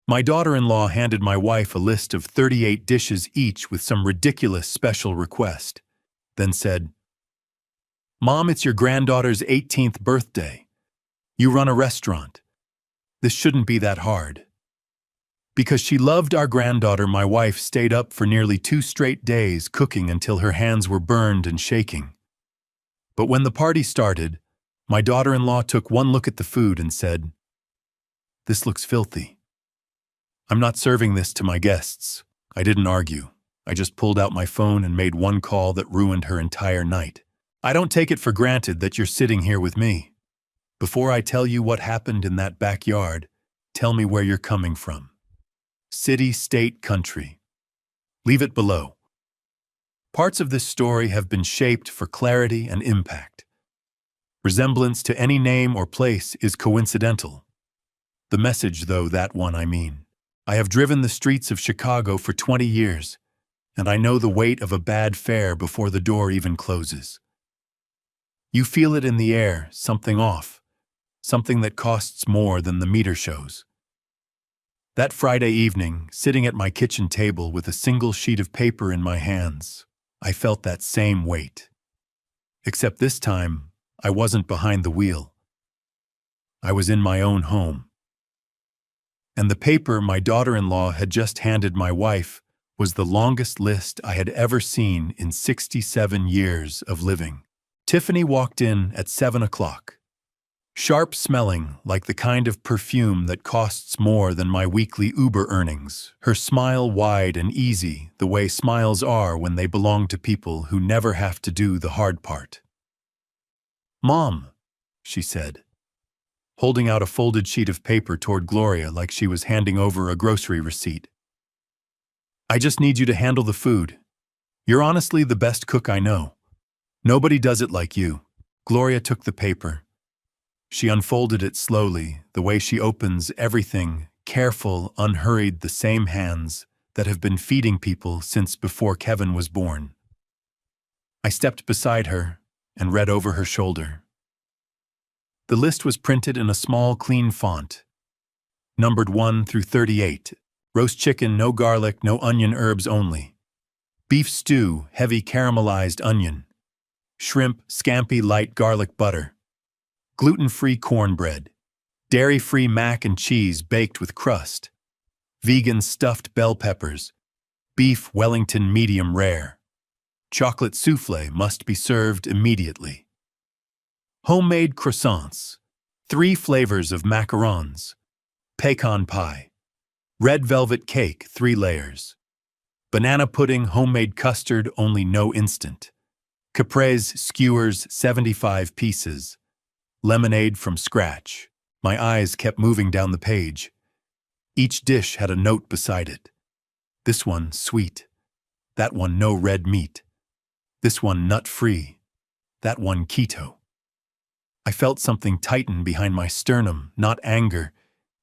My daughter-in-law handed my wife a list of 38 dishes each with some ridiculous special request, then said, "Mom, it's your granddaughter's 18th birthday. You run a restaurant. This shouldn't be that hard." Because she loved our granddaughter, my wife stayed up for nearly 2 straight days cooking until her hands were burned and shaking. But when the party started, my daughter-in-law took one look at the food and said, "This looks filthy. I'm not serving this to my guests." I didn't argue. I just pulled out my phone and made one call that ruined her entire night. "I don't take it for granted that you're sitting here with me. Before I tell you what happened in that backyard, tell me where you're coming from. City, state, country. Leave it below." Parts of this story have been shaped for clarity and impact. Resemblance to any name or place is coincidental. The message, though, that one I mean. I have driven the streets of Chicago for 20 years, and I know the weight of a bad fare before the door even closes. You feel it in the air, something off, something that costs more than the meter shows. That Friday evening, sitting at my kitchen table with a single sheet of paper in my hands, I felt that same weight. Except this time, I wasn't behind the wheel. I was in my own home. And the paper my daughter-in-law had just handed my wife was the longest list I had ever seen in 67 years of living. Tiffany walked in at 7 o'clock. Sharp smelling, like the kind of perfume that costs more than my weekly Uber earnings, her smile wide and easy, the way smiles are when they belong to people who never have to do the hard part. "Mom," she said, holding out a folded sheet of paper toward Gloria like she was handing over a grocery receipt. "I just need you to handle the food. You're honestly the best cook I know. Nobody does it like you." Gloria took the paper. She unfolded it slowly, the way she opens everything, careful, unhurried, the same hands that have been feeding people since before Kevin was born. I stepped beside her and read over her shoulder. The list was printed in a small, clean font, numbered 1 through 38. Roast chicken, no garlic, no onion, herbs only. Beef stew, heavy caramelized onion. Shrimp, scampi, light garlic butter. Gluten-free cornbread, dairy-free mac and cheese baked with crust, vegan stuffed bell peppers, beef Wellington medium rare. Chocolate soufflé must be served immediately. Homemade croissants, 3 flavors of macarons, pecan pie, red velvet cake, 3 layers, banana pudding, homemade custard, only no instant, caprese skewers, 75 pieces, lemonade from scratch. My eyes kept moving down the page. Each dish had a note beside it. This one, sweet. That one, no red meat. This one, nut-free. That one, keto. I felt something tighten behind my sternum, not anger,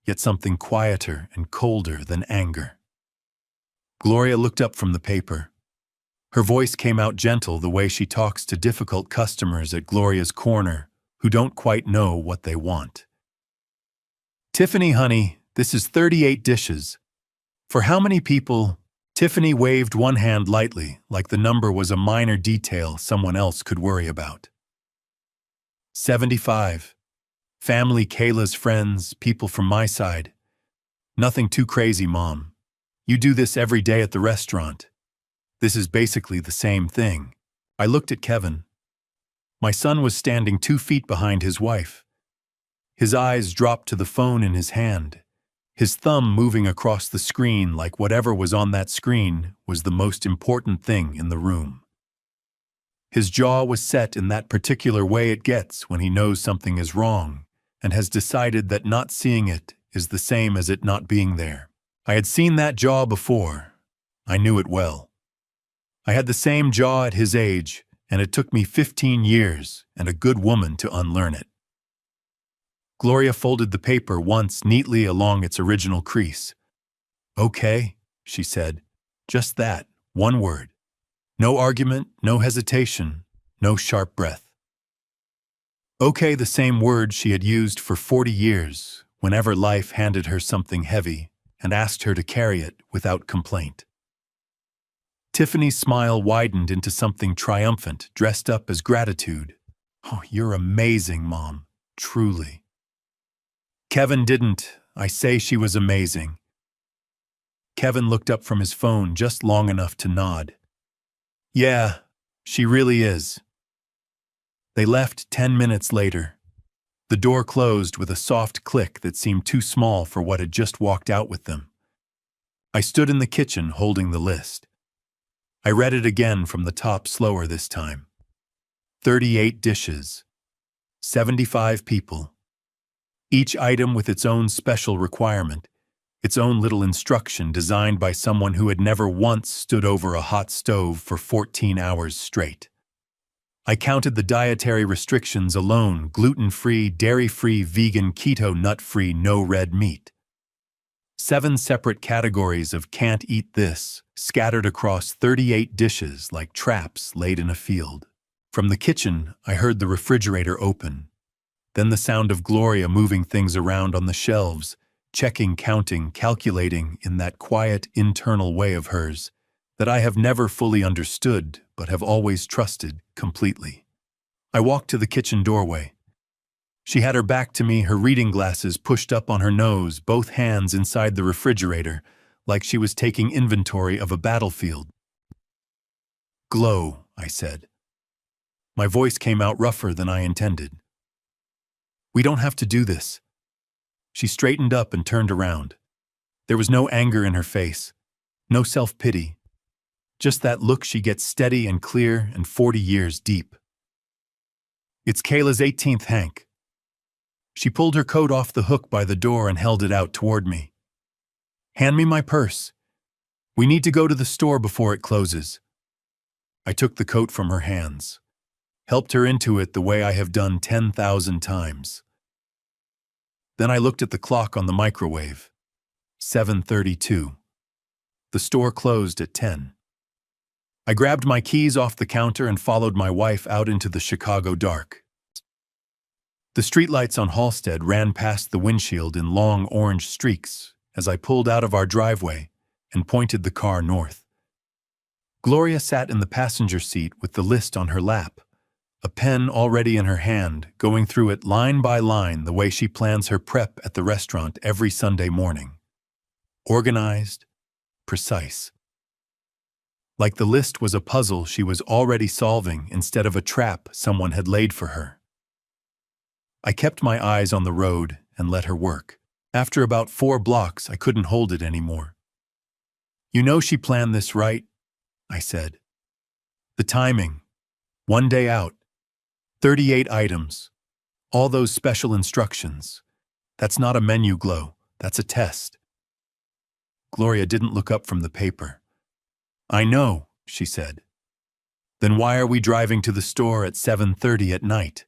yet something quieter and colder than anger. Gloria looked up from the paper. Her voice came out gentle, the way she talks to difficult customers at Gloria's Corner who don't quite know what they want. "Tiffany, honey, this is 38 dishes. For how many people?" Tiffany waved one hand lightly, like the number was a minor detail someone else could worry about. 75. Family, Kayla's friends, people from my side. Nothing too crazy, Mom. You do this every day at the restaurant. This is basically the same thing. I looked at Kevin. My son was standing 2 feet behind his wife. His eyes dropped to the phone in his hand, his thumb moving across the screen like whatever was on that screen was the most important thing in the room. His jaw was set in that particular way it gets when he knows something is wrong and has decided that not seeing it is the same as it not being there. I had seen that jaw before. I knew it well. I had the same jaw at his age, and it took me 15 years and a good woman to unlearn it. Gloria folded the paper once neatly along its original crease. "Okay," she said. Just that, one word. No argument, no hesitation, no sharp breath. Okay, the same word she had used for 40 years, whenever life handed her something heavy and asked her to carry it without complaint. Tiffany's smile widened into something triumphant, dressed up as gratitude. "Oh, you're amazing, Mom. Truly." Kevin didn't. I say she was amazing. Kevin looked up from his phone just long enough to nod. "Yeah, she really is." They left 10 minutes later. The door closed with a soft click that seemed too small for what had just walked out with them. I stood in the kitchen holding the list. I read it again from the top, slower this time. 38 dishes. 75 people. Each item with its own special requirement, its own little instruction designed by someone who had never once stood over a hot stove for 14 hours straight. I counted the dietary restrictions alone: gluten-free, dairy-free, vegan, keto, nut-free, no red meat. 7 separate categories of "can't eat this" scattered across 38 dishes like traps laid in a field. From the kitchen, I heard the refrigerator open. Then the sound of Gloria moving things around on the shelves, checking, counting, calculating in that quiet, internal way of hers that I have never fully understood but have always trusted completely. I walked to the kitchen doorway. She had her back to me, her reading glasses pushed up on her nose, both hands inside the refrigerator, like she was taking inventory of a battlefield. "Glow," I said. My voice came out rougher than I intended. "We don't have to do this." She straightened up and turned around. There was no anger in her face, no self-pity, just that look she gets steady and clear and 40 years deep. "It's Kayla's 18th, Hank." She pulled her coat off the hook by the door and held it out toward me. "Hand me my purse. We need to go to the store before it closes." I took the coat from her hands, helped her into it the way I have done 10,000 times. Then I looked at the clock on the microwave. 7:32. The store closed at 10. I grabbed my keys off the counter and followed my wife out into the Chicago dark. The streetlights on Halsted ran past the windshield in long orange streaks as I pulled out of our driveway and pointed the car north. Gloria sat in the passenger seat with the list on her lap, a pen already in her hand, going through it line by line the way she plans her prep at the restaurant every Sunday morning. Organized, precise. Like the list was a puzzle she was already solving instead of a trap someone had laid for her. I kept my eyes on the road and let her work. After about 4 blocks, I couldn't hold it anymore. "You know she planned this, right?" I said. "The timing. 1 day out. 38 items. All those special instructions. That's not a menu, Glow. That's a test." Gloria didn't look up from the paper. "I know," she said. "Then why are we driving to the store at 7:30 at night?"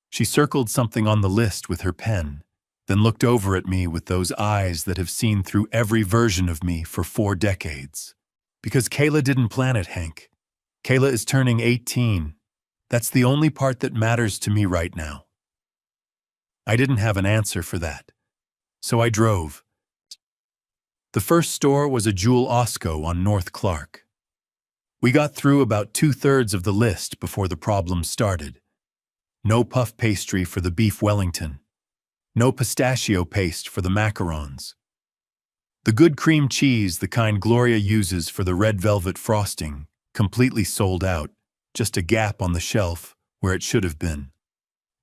She circled something on the list with her pen, then looked over at me with those eyes that have seen through every version of me for 4 decades. "Because Kayla didn't plan it, Hank. Kayla is turning 18. That's the only part that matters to me right now." I didn't have an answer for that, so I drove. The first store was a Jewel Osco on North Clark. We got through about 2/3 of the list before the problem started. No puff pastry for the beef Wellington. No pistachio paste for the macarons. The good cream cheese, the kind Gloria uses for the red velvet frosting, completely sold out, just a gap on the shelf where it should have been.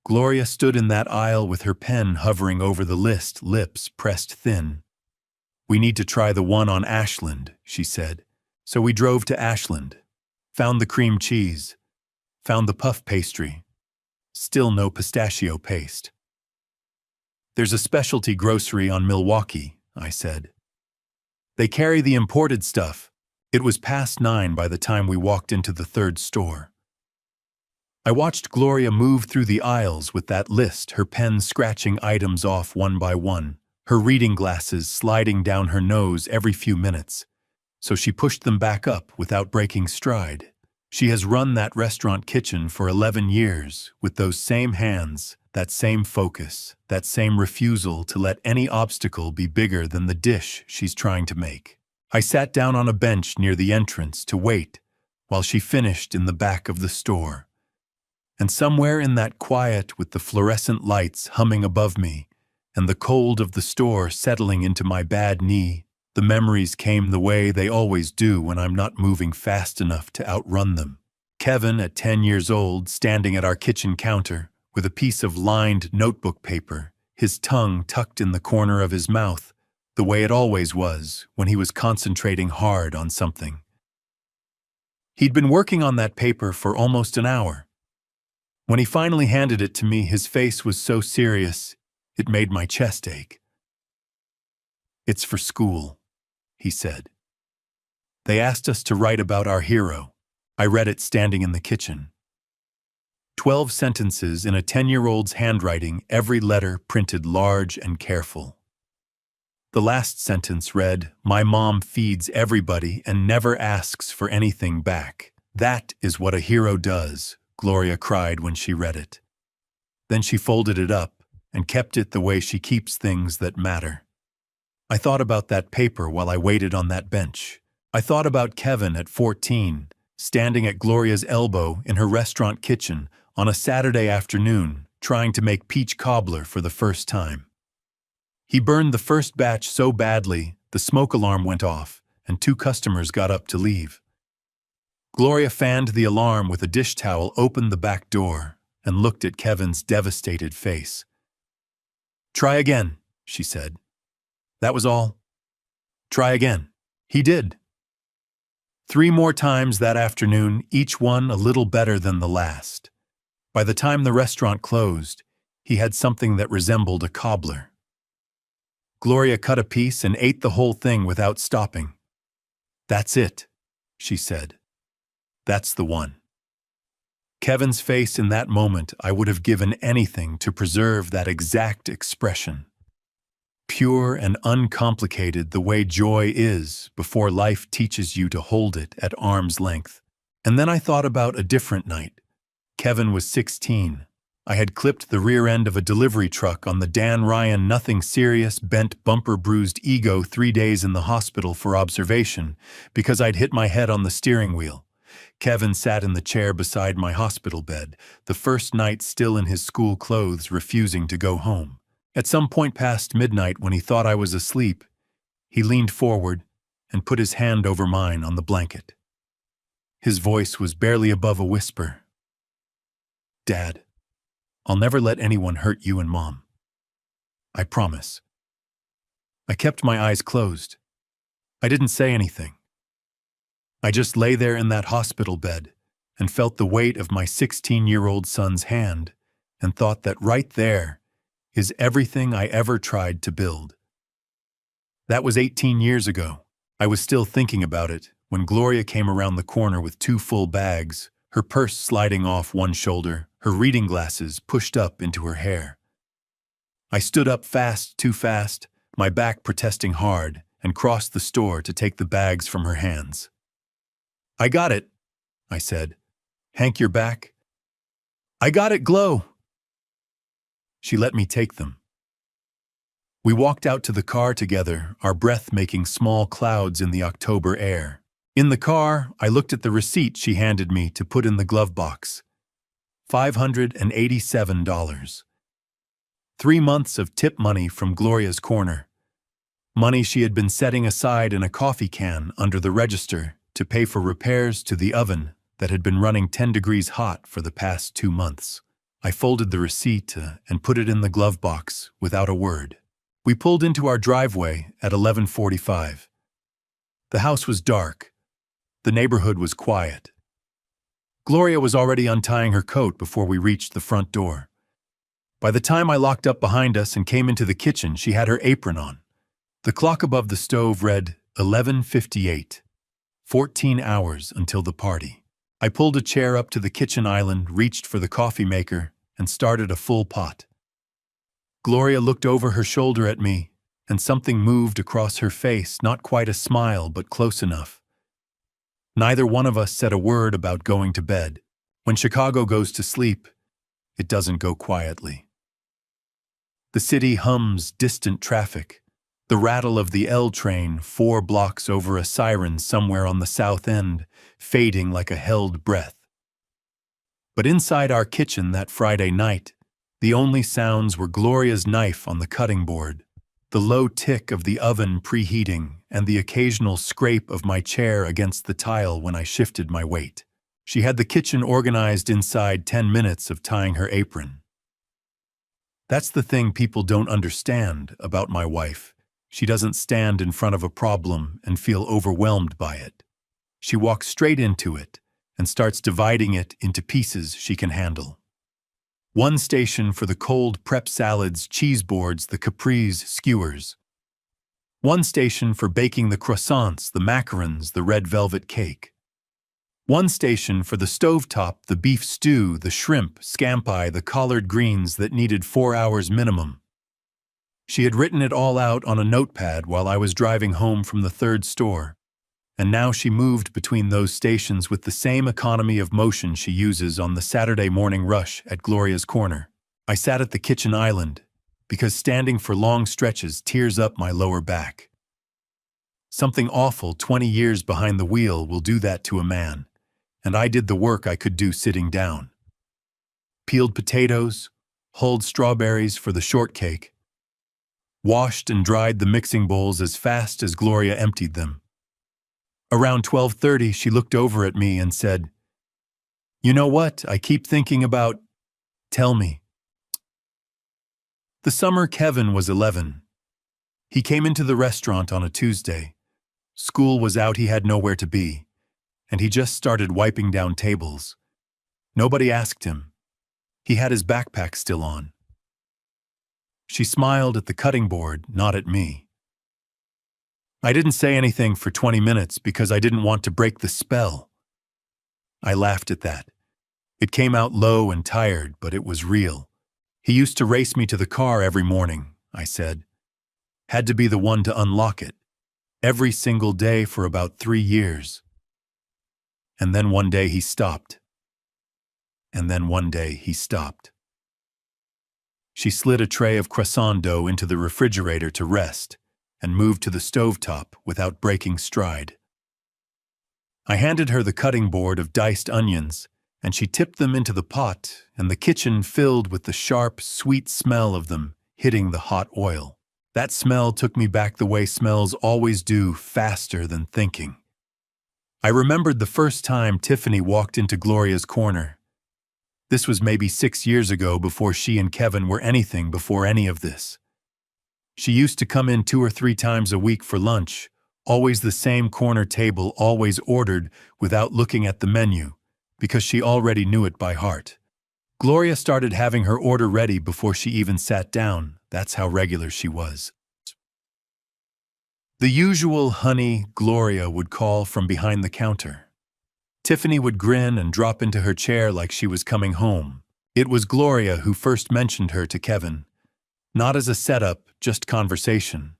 Gloria stood in that aisle with her pen hovering over the list, lips pressed thin. "We need to try the one on Ashland," she said. So we drove to Ashland, found the cream cheese, found the puff pastry. Still no pistachio paste. "There's a specialty grocery on Milwaukee," I said. "They carry the imported stuff." It was past 9 by the time we walked into the 3rd store. I watched Gloria move through the aisles with that list, her pen scratching items off one by one, her reading glasses sliding down her nose every few minutes, so she pushed them back up without breaking stride. She has run that restaurant kitchen for 11 years with those same hands, that same focus, that same refusal to let any obstacle be bigger than the dish she's trying to make. I sat down on a bench near the entrance to wait while she finished in the back of the store. And somewhere in that quiet, with the fluorescent lights humming above me and the cold of the store settling into my bad knee, the memories came the way they always do when I'm not moving fast enough to outrun them. Kevin, at 10 years old, standing at our kitchen counter with a piece of lined notebook paper, his tongue tucked in the corner of his mouth, the way it always was when he was concentrating hard on something. He'd been working on that paper for almost an hour. When he finally handed it to me, his face was so serious, it made my chest ache. "It's for school," he said. "They asked us to write about our hero." I read it standing in the kitchen. 12 sentences in a 10-year-old's handwriting, every letter printed large and careful. The last sentence read, "My mom feeds everybody and never asks for anything back. That is what a hero does," Gloria cried when she read it. Then she folded it up and kept it the way she keeps things that matter. I thought about that paper while I waited on that bench. I thought about Kevin at 14, standing at Gloria's elbow in her restaurant kitchen on a Saturday afternoon, trying to make peach cobbler for the first time. He burned the first batch so badly, the smoke alarm went off, and 2 customers got up to leave. Gloria fanned the alarm with a dish towel, opened the back door, and looked at Kevin's devastated face. "Try again," she said. "That was all. Try again." He did. 3 more times that afternoon, each one a little better than the last. By the time the restaurant closed, he had something that resembled a cobbler. Gloria cut a piece and ate the whole thing without stopping. "That's it," she said. "That's the one." Kevin's face in that moment, I would have given anything to preserve that exact expression. Pure and uncomplicated, the way joy is before life teaches you to hold it at arm's length. And then I thought about a different night. Kevin was 16. I had clipped the rear end of a delivery truck on the Dan Ryan nothing serious, bent bumper bruised ego 3 days in the hospital for observation because I'd hit my head on the steering wheel. Kevin sat in the chair beside my hospital bed, the first night still in his school clothes, refusing to go home. At some point past midnight, when he thought I was asleep, he leaned forward and put his hand over mine on the blanket. His voice was barely above a whisper. "Dad, I'll never let anyone hurt you and Mom. I promise." I kept my eyes closed. I didn't say anything. I just lay there in that hospital bed and felt the weight of my 16-year-old son's hand and thought that right there is everything I ever tried to build. That was 18 years ago. I was still thinking about it when Gloria came around the corner with 2 full bags, her purse sliding off one shoulder, her reading glasses pushed up into her hair. I stood up fast, too fast, my back protesting hard, and crossed the store to take the bags from her hands. "I got it," I said. "Hank, your back?" "I got it, Glo." She let me take them. We walked out to the car together, our breath making small clouds in the October air. In the car, I looked at the receipt she handed me to put in the glove box. $587. 3 months of tip money from Gloria's corner. Money she had been setting aside in a coffee can under the register to pay for repairs to the oven that had been running 10 degrees hot for the past 2 months. I folded the receipt and put it in the glove box without a word. We pulled into our driveway at 11:45. The house was dark. The neighborhood was quiet. Gloria was already untying her coat before we reached the front door. By the time I locked up behind us and came into the kitchen, she had her apron on. The clock above the stove read 11:58. 14 hours until the party. I pulled a chair up to the kitchen island, reached for the coffee maker, and started a full pot. Gloria looked over her shoulder at me, and something moved across her face, not quite a smile, but close enough. Neither one of us said a word about going to bed. When Chicago goes to sleep, it doesn't go quietly. The city hums distant traffic, the rattle of the L train 4 blocks over a siren somewhere on the south end, fading like a held breath. But inside our kitchen that Friday night, the only sounds were Gloria's knife on the cutting board, the low tick of the oven preheating, and the occasional scrape of my chair against the tile when I shifted my weight. She had the kitchen organized inside 10 minutes of tying her apron. That's the thing people don't understand about my wife. She doesn't stand in front of a problem and feel overwhelmed by it. She walks straight into it and starts dividing it into pieces she can handle. One station for the cold prep salads, cheese boards, the capris, skewers. One station for baking the croissants, the macarons, the red velvet cake. One station for the stovetop, the beef stew, the shrimp, scampi, the collard greens that needed 4 hours minimum. She had written it all out on a notepad while I was driving home from the third store, and now she moved between those stations with the same economy of motion she uses on the Saturday morning rush at Gloria's Corner. I sat at the kitchen island, because standing for long stretches tears up my lower back. Something awful 20 years behind the wheel will do that to a man, and I did the work I could do sitting down. Peeled potatoes, hulled strawberries for the shortcake, washed and dried the mixing bowls as fast as Gloria emptied them. Around 12:30, she looked over at me and said, "You know what I keep thinking about? Tell me." The summer Kevin was 11. He came into the restaurant on a Tuesday. School was out, he had nowhere to be, and he just started wiping down tables. Nobody asked him. He had his backpack still on. She smiled at the cutting board, not at me. I didn't say anything for 20 minutes because I didn't want to break the spell. I laughed at that. It came out low and tired, but it was real. He used to race me to the car every morning, I said. Had to be the one to unlock it. Every single day for about 3 years. And then one day he stopped. And then one day he stopped. She slid a tray of croissant dough into the refrigerator to rest and moved to the stovetop without breaking stride. I handed her the cutting board of diced onions, and she tipped them into the pot, and the kitchen filled with the sharp, sweet smell of them hitting the hot oil. That smell took me back the way smells always do, faster than thinking. I remembered the first time Tiffany walked into Gloria's Corner. This was maybe 6 years ago, before she and Kevin were anything before any of this. She used to come in 2 or 3 times a week for lunch, always the same corner table, always ordered without looking at the menu, because she already knew it by heart. Gloria started having her order ready before she even sat down. That's how regular she was. The usual honey Gloria would call from behind the counter. Tiffany would grin and drop into her chair like she was coming home. It was Gloria who first mentioned her to Kevin. Not as a setup, just conversation.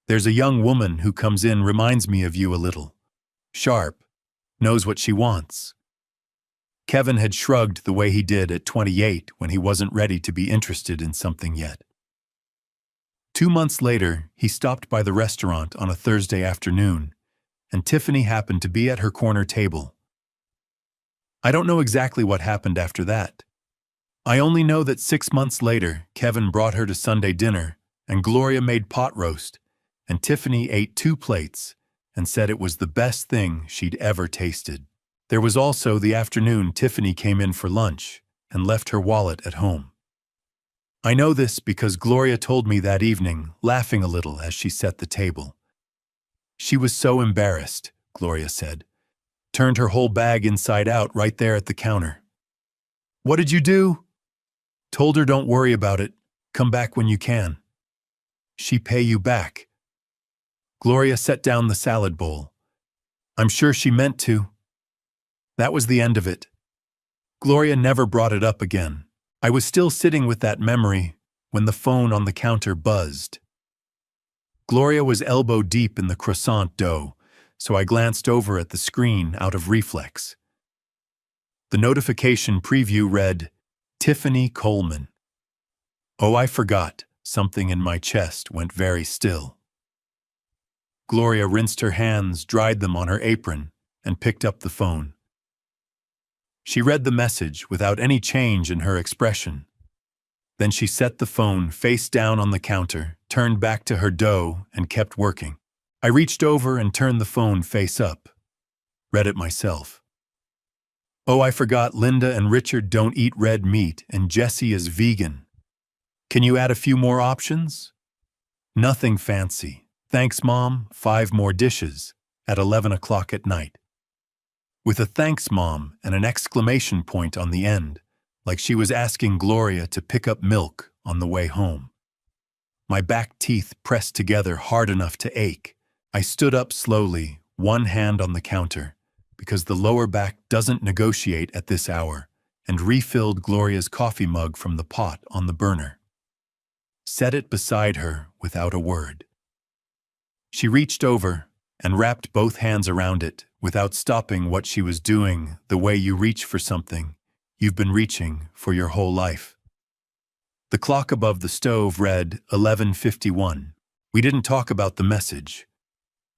"There's a young woman who comes in, reminds me of you a little. Sharp, knows what she wants." Kevin had shrugged the way he did at 28 when he wasn't ready to be interested in something yet. 2 months later, he stopped by the restaurant on a Thursday afternoon, and Tiffany happened to be at her corner table. I don't know exactly what happened after that. I only know that 6 months later, Kevin brought her to Sunday dinner, and Gloria made pot roast, and Tiffany ate 2 plates and said it was the best thing she'd ever tasted. There was also the afternoon Tiffany came in for lunch and left her wallet at home. I know this because Gloria told me that evening, laughing a little as she set the table. She was so embarrassed, Gloria said. Turned her whole bag inside out right there at the counter. "What did you do?" "Told her don't worry about it. Come back when you can." "She pay you back?" Gloria set down the salad bowl. "I'm sure she meant to." That was the end of it. Gloria never brought it up again. I was still sitting with that memory when the phone on the counter buzzed. Gloria was elbow deep in the croissant dough, so I glanced over at the screen out of reflex. The notification preview read, "Tiffany Coleman." Oh, I forgot. Something in my chest went very still. Gloria rinsed her hands, dried them on her apron, and picked up the phone. She read the message without any change in her expression. Then she set the phone face down on the counter, turned back to her dough, and kept working. I reached over and turned the phone face up. Read it myself. Oh, I forgot Linda and Richard don't eat red meat, and Jessie is vegan. Can you add a few more options? Nothing fancy. Thanks, Mom. 5 more dishes. At 11 o'clock at night. With a thanks, Mom, and an exclamation point on the end, like she was asking Gloria to pick up milk on the way home. My back teeth pressed together hard enough to ache. I stood up slowly, one hand on the counter, because the lower back doesn't negotiate at this hour, and refilled Gloria's coffee mug from the pot on the burner. Set it beside her without a word. She reached over and wrapped both hands around it without stopping what she was doing, the way you reach for something you've been reaching for your whole life. The clock above the stove read 11:51. We didn't talk about the message.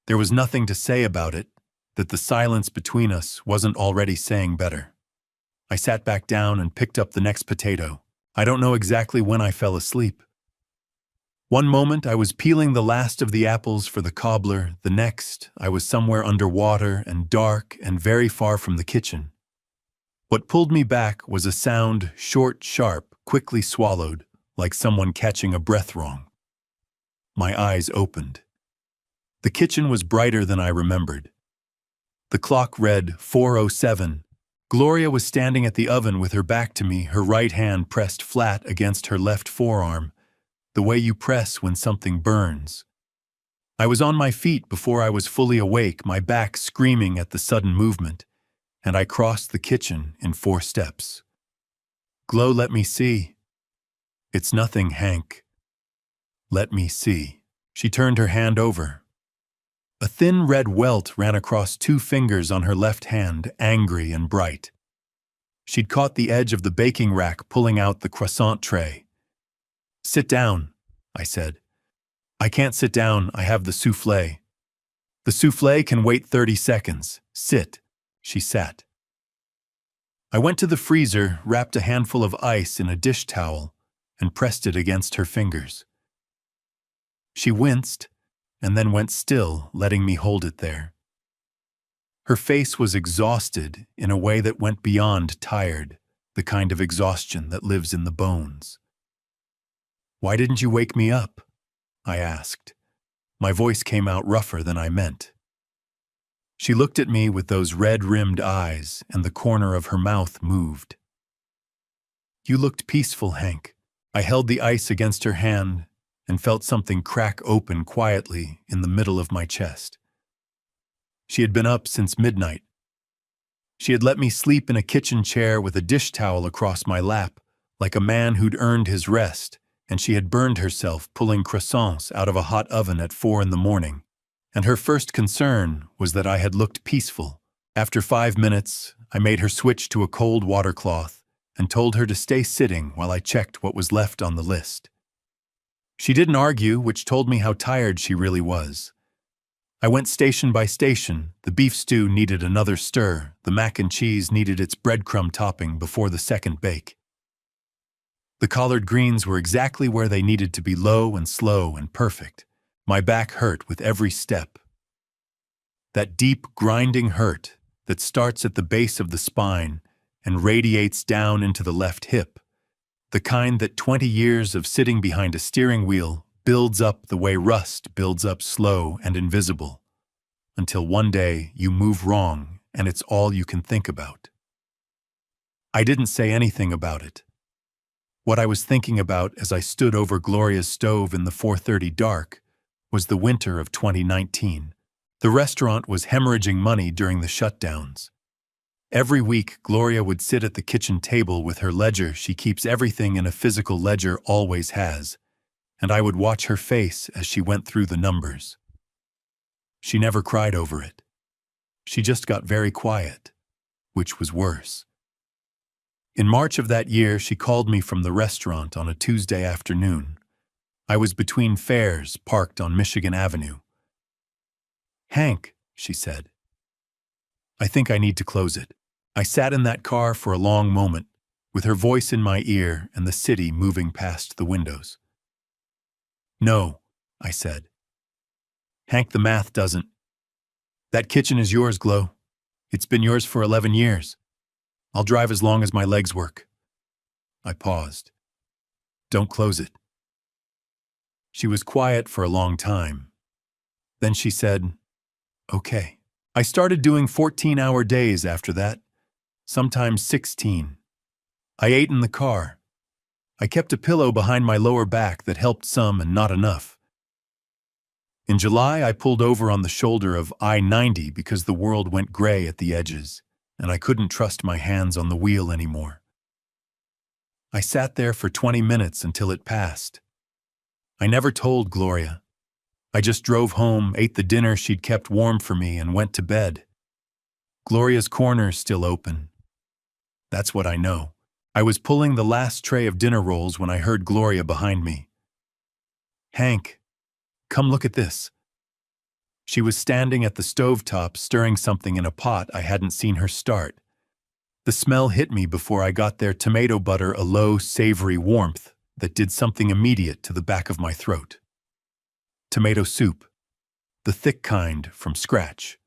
There was nothing to say about it, that the silence between us wasn't already saying better. I sat back down and picked up the next potato. I don't know exactly when I fell asleep. One moment I was peeling the last of the apples for the cobbler, the next I was somewhere underwater and dark and very far from the kitchen. What pulled me back was a sound, short, sharp, quickly swallowed, like someone catching a breath wrong. My eyes opened. The kitchen was brighter than I remembered. The clock read 4:07. Gloria was standing at the oven with her back to me, her right hand pressed flat against her left forearm, the way you press when something burns. I was on my feet before I was fully awake, my back screaming at the sudden movement, and I crossed the kitchen in 4 steps. Glo, let me see. It's nothing, Hank. Let me see. She turned her hand over. A thin red welt ran across 2 fingers on her left hand, angry and bright. She'd caught the edge of the baking rack, pulling out the croissant tray. Sit down, I said. I can't sit down, I have the soufflé. The soufflé can wait 30 seconds. Sit. She sat. I went to the freezer, wrapped a handful of ice in a dish towel, and pressed it against her fingers. She winced, and then went still, letting me hold it there. Her face was exhausted in a way that went beyond tired, the kind of exhaustion that lives in the bones. Why didn't you wake me up? I asked. My voice came out rougher than I meant. She looked at me with those red-rimmed eyes, and the corner of her mouth moved. You looked peaceful, Hank. I held the ice against her hand and felt something crack open quietly in the middle of my chest. She had been up since midnight. She had let me sleep in a kitchen chair with a dish towel across my lap, like a man who'd earned his rest, and she had burned herself pulling croissants out of a hot oven at 4 in the morning. And her first concern was that I had looked peaceful. After 5 minutes, I made her switch to a cold water cloth and told her to stay sitting while I checked what was left on the list. She didn't argue, which told me how tired she really was. I went station by station. The beef stew needed another stir. The mac and cheese needed its breadcrumb topping before the second bake. The collard greens were exactly where they needed to be, low and slow and perfect. My back hurt with every step. That deep, grinding hurt that starts at the base of the spine and radiates down into the left hip, the kind that 20 years of sitting behind a steering wheel builds up the way rust builds up, slow and invisible, until one day you move wrong and it's all you can think about. I didn't say anything about it. What I was thinking about as I stood over Gloria's stove in the 4:30 dark was the winter of 2019. The restaurant was hemorrhaging money during the shutdowns. Every week, Gloria would sit at the kitchen table with her ledger. She keeps everything in a physical ledger, always has, and I would watch her face as she went through the numbers. She never cried over it. She just got very quiet, which was worse. In March of that year, she called me from the restaurant on a Tuesday afternoon. I was between fares, parked on Michigan Avenue. "Hank," she said, "I think I need to close it." I sat in that car for a long moment, with her voice in my ear and the city moving past the windows. "No," I said. "Hank, the math doesn't. That kitchen is yours, Glo. It's been yours for 11 years. I'll drive as long as my legs work." I paused. "Don't close it." She was quiet for a long time. Then she said, "Okay." I started doing 14-hour days after that, sometimes 16. I ate in the car. I kept a pillow behind my lower back that helped some and not enough. In July, I pulled over on the shoulder of I-90 because the world went gray at the edges, and I couldn't trust my hands on the wheel anymore. I sat there for 20 minutes until it passed. I never told Gloria. I just drove home, ate the dinner she'd kept warm for me, and went to bed. Gloria's corner's still open. That's what I know. I was pulling the last tray of dinner rolls when I heard Gloria behind me. "Hank, come look at this." She was standing at the stovetop stirring something in a pot I hadn't seen her start. The smell hit me before I got there, tomato butter, a low, savory warmth that did something immediate to the back of my throat. Tomato soup, the thick kind from scratch.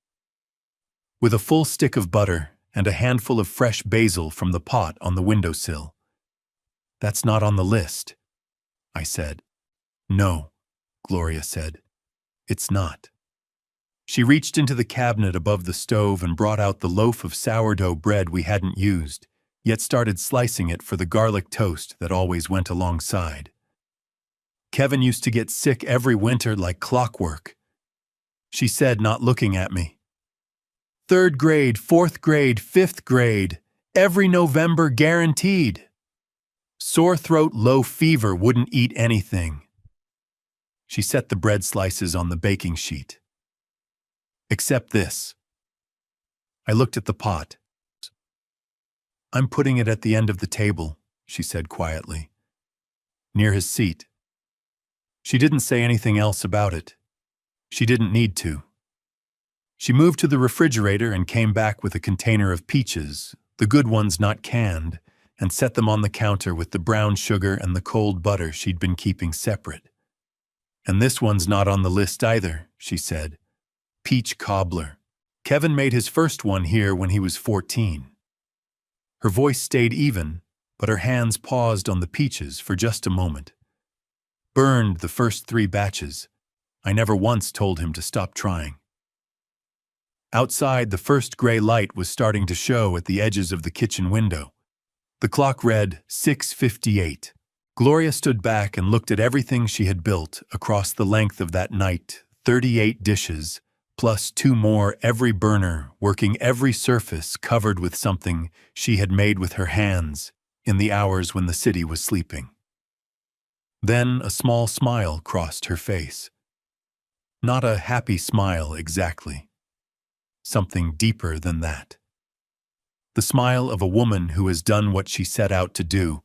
With a full stick of butter and a handful of fresh basil from the pot on the windowsill. "That's not on the list," I said. "No," Gloria said. "It's not." She reached into the cabinet above the stove and brought out the loaf of sourdough bread we hadn't used, yet started slicing it for the garlic toast that always went alongside. "Kevin used to get sick every winter like clockwork," she said, not looking at me. "3rd grade, 4th grade, 5th grade, every November guaranteed. Sore throat, low fever, wouldn't eat anything." She set the bread slices on the baking sheet. "Except this." I looked at the pot. "I'm putting it at the end of the table," she said quietly. "Near his seat." She didn't say anything else about it. She didn't need to. She moved to the refrigerator and came back with a container of peaches, the good ones not canned, and set them on the counter with the brown sugar and the cold butter she'd been keeping separate. "And this one's not on the list either," she said. "Peach cobbler. Kevin made his first one here when he was 14. Her voice stayed even, but her hands paused on the peaches for just a moment. "Burned the first 3 batches. I never once told him to stop trying." Outside, the first gray light was starting to show at the edges of the kitchen window. The clock read 6:58. Gloria stood back and looked at everything she had built across the length of that night, 38 dishes, plus 2 more, every burner, working every surface covered with something she had made with her hands in the hours when the city was sleeping. Then a small smile crossed her face. Not a happy smile exactly. Something deeper than that. The smile of a woman who has done what she set out to do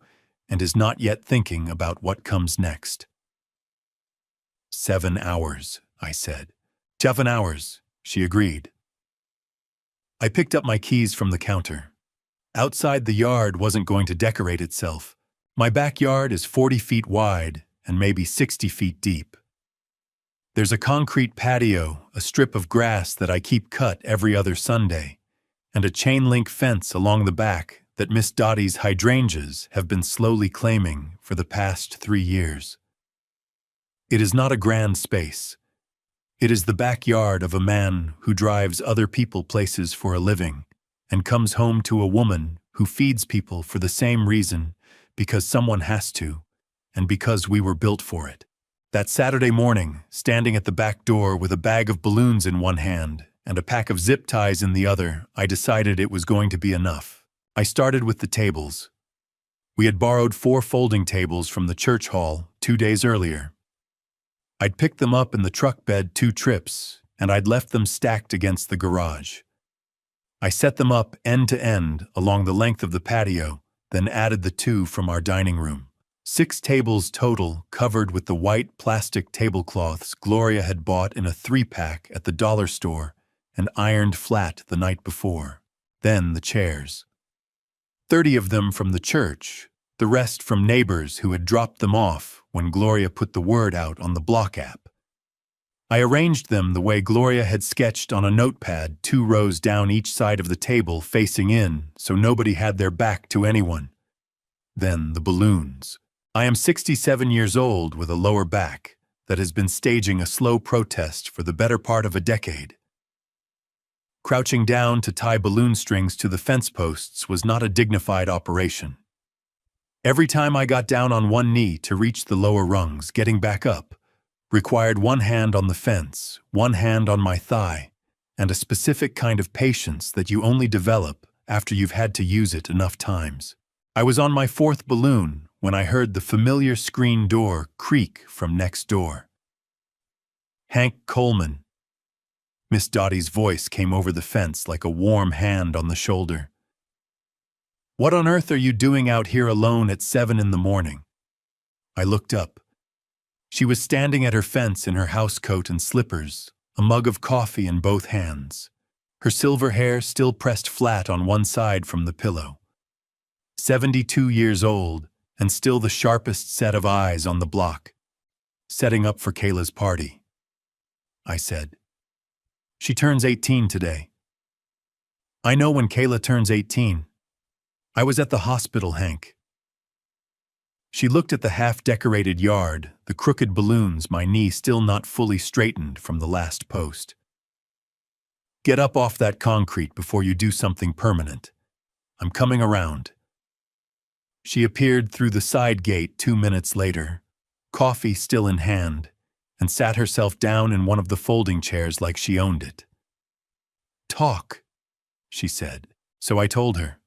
and is not yet thinking about what comes next. 7 hours, I said. 7 hours, she agreed. I picked up my keys from the counter. Outside, the yard wasn't going to decorate itself. My backyard is 40 feet wide and maybe 60 feet deep. There's a concrete patio, a strip of grass that I keep cut every other Sunday, and a chain-link fence along the back that Miss Dottie's hydrangeas have been slowly claiming for the past 3 years. It is not a grand space. It is the backyard of a man who drives other people places for a living and comes home to a woman who feeds people for the same reason, because someone has to, and because we were built for it. That Saturday morning, standing at the back door with a bag of balloons in one hand and a pack of zip ties in the other, I decided it was going to be enough. I started with the tables. We had borrowed 4 folding tables from the church hall 2 days earlier. I'd picked them up in the truck bed 2 trips, and I'd left them stacked against the garage. I set them up end to end along the length of the patio, then added the 2 from our dining room. 6 tables total, covered with the white plastic tablecloths Gloria had bought in a 3-pack at the dollar store and ironed flat the night before. Then the chairs. 30 of them from the church, the rest from neighbors who had dropped them off when Gloria put the word out on the Block app. I arranged them the way Gloria had sketched on a notepad, 2 rows down each side of the table facing in, so nobody had their back to anyone. Then the balloons. I am 67 years old with a lower back that has been staging a slow protest for the better part of a decade. Crouching down to tie balloon strings to the fence posts was not a dignified operation. Every time I got down on one knee to reach the lower rungs, getting back up required one hand on the fence, one hand on my thigh, and a specific kind of patience that you only develop after you've had to use it enough times. I was on my 4th balloon when I heard the familiar screen door creak from next door. Hank Coleman. Miss Dottie's voice came over the fence like a warm hand on the shoulder. "What on earth are you doing out here alone at 7 in the morning?" I looked up. She was standing at her fence in her housecoat and slippers, a mug of coffee in both hands, her silver hair still pressed flat on one side from the pillow. 72 years old, and still the sharpest set of eyes on the block. "Setting up for Kayla's party," I said. "She turns 18 today." "I know when Kayla turns 18. I was at the hospital, Hank." She looked at the half-decorated yard, the crooked balloons, my knee still not fully straightened from the last post. "Get up off that concrete before you do something permanent. I'm coming around." She appeared through the side gate 2 minutes later, coffee still in hand, and sat herself down in one of the folding chairs like she owned it. "Talk," she said. So I told her.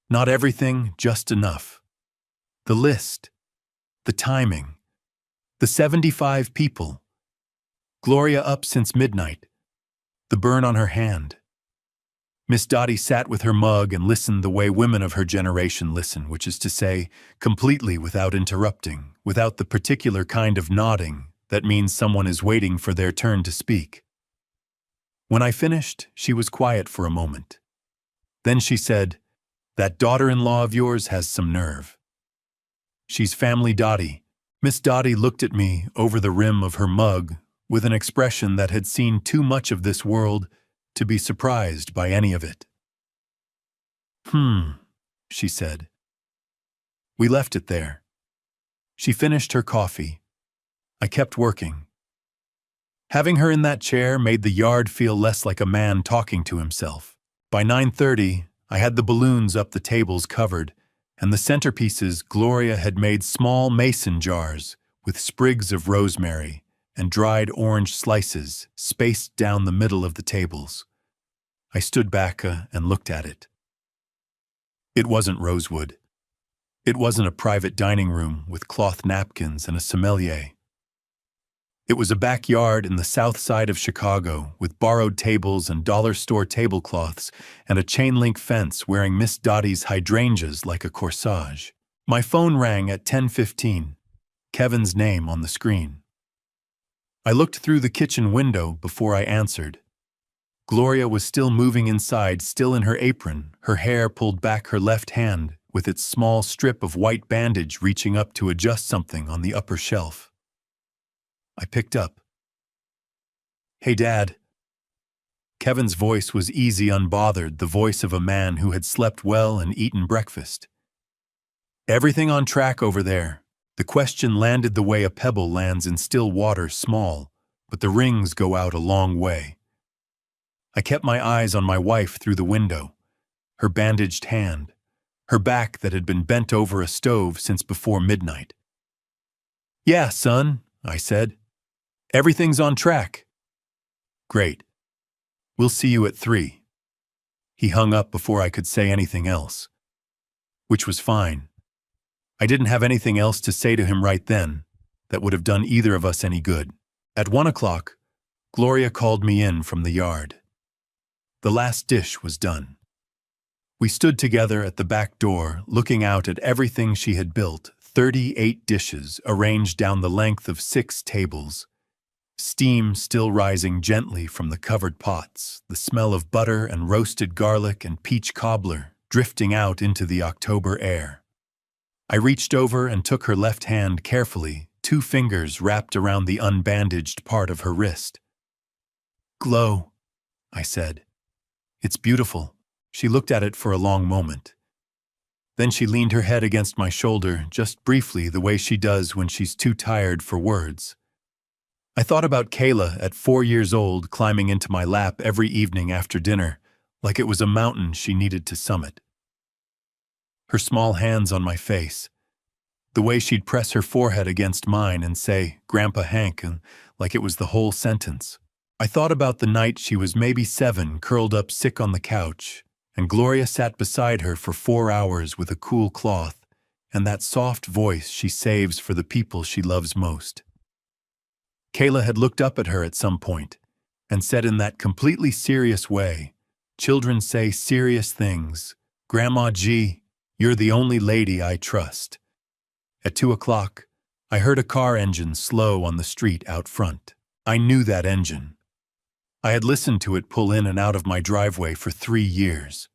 Not everything, just enough. The list, the timing, the 75 people, Gloria up since midnight, the burn on her hand. Miss Dottie sat with her mug and listened the way women of her generation listen, which is to say, completely without interrupting, without the particular kind of nodding that means someone is waiting for their turn to speak. When I finished, she was quiet for a moment. Then she said, "That daughter-in-law of yours has some nerve. She's family Dottie." Miss Dottie looked at me over the rim of her mug with an expression that had seen too much of this world to be surprised by any of it. She said. We left it there. She finished her coffee. I kept working. Having her in that chair made the yard feel less like a man talking to himself. By 9:30, I had the balloons up the tables covered, and the centerpieces Gloria had made small mason jars with sprigs of rosemary and dried orange slices spaced down the middle of the tables. I stood back and looked at it. It wasn't rosewood. It wasn't a private dining room with cloth napkins and a sommelier. It was a backyard in the south side of Chicago with borrowed tables and dollar store tablecloths and a chain-link fence wearing Miss Dottie's hydrangeas like a corsage. My phone rang at 10:15, Kevin's name on the screen. I looked through the kitchen window before I answered. Gloria was still moving inside, still in her apron, her hair pulled back her left hand with its small strip of white bandage reaching up to adjust something on the upper shelf. I picked up. "Hey, Dad." Kevin's voice was easy, unbothered, the voice of a man who had slept well and eaten breakfast. "Everything on track over there?" The question landed the way a pebble lands in still water, small, but the rings go out a long way. I kept my eyes on my wife through the window, her bandaged hand, her back that had been bent over a stove since before midnight. "Yeah, son," I said. "Everything's on track." "Great. We'll see you at 3. He hung up before I could say anything else. Which was fine. I didn't have anything else to say to him right then that would have done either of us any good. At 1 o'clock, Gloria called me in from the yard. The last dish was done. We stood together at the back door, looking out at everything she had built, 38 dishes arranged down the length of 6 tables. Steam still rising gently from the covered pots, the smell of butter and roasted garlic and peach cobbler drifting out into the October air. I reached over and took her left hand carefully, 2 fingers wrapped around the unbandaged part of her wrist. "Glow," I said. "It's beautiful." She looked at it for a long moment. Then she leaned her head against my shoulder, just briefly, the way she does when she's too tired for words. I thought about Kayla at 4 years old climbing into my lap every evening after dinner, like it was a mountain she needed to summit. Her small hands on my face, the way she'd press her forehead against mine and say, "Grandpa Hank," and like it was the whole sentence. I thought about the night she was maybe 7, curled up sick on the couch, and Gloria sat beside her for 4 hours with a cool cloth and that soft voice she saves for the people she loves most. Kayla had looked up at her at some point and said in that completely serious way, "Children say serious things. Grandma G, you're the only lady I trust." At 2 o'clock, I heard a car engine slow on the street out front. I knew that engine. I had listened to it pull in and out of my driveway for 3 years.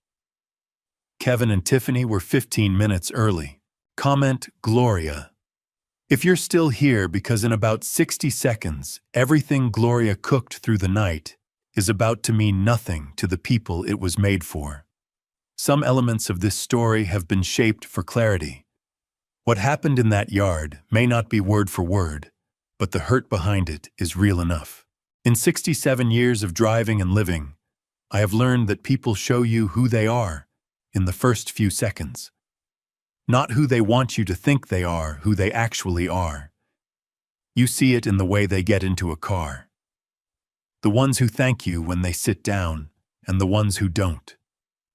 Kevin and Tiffany were 15 minutes early. Comment Gloria. If you're still here because in about 60 seconds, everything Gloria cooked through the night is about to mean nothing to the people it was made for. Some elements of this story have been shaped for clarity. What happened in that yard may not be word for word, but the hurt behind it is real enough. In 67 years of driving and living, I have learned that people show you who they are in the first few seconds. Not who they want you to think they are, who they actually are. You see it in the way they get into a car. The ones who thank you when they sit down, and the ones who don't.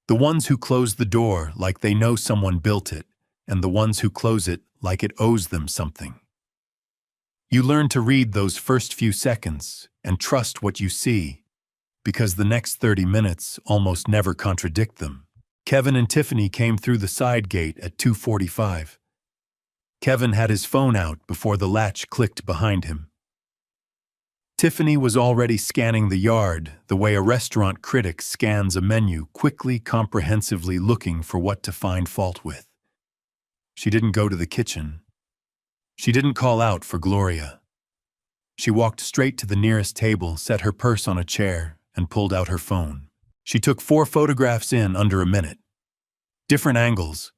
The ones who close the door like they know someone built it, and the ones who close it like it owes them something. You learn to read those first few seconds and trust what you see, because the next 30 minutes almost never contradict them. Kevin and Tiffany came through the side gate at 2:45. Kevin had his phone out before the latch clicked behind him. Tiffany was already scanning the yard the way a restaurant critic scans a menu, quickly, comprehensively looking for what to find fault with. She didn't go to the kitchen. She didn't call out for Gloria. She walked straight to the nearest table, set her purse on a chair, and pulled out her phone. She took 4 photographs in under a minute. Different angles.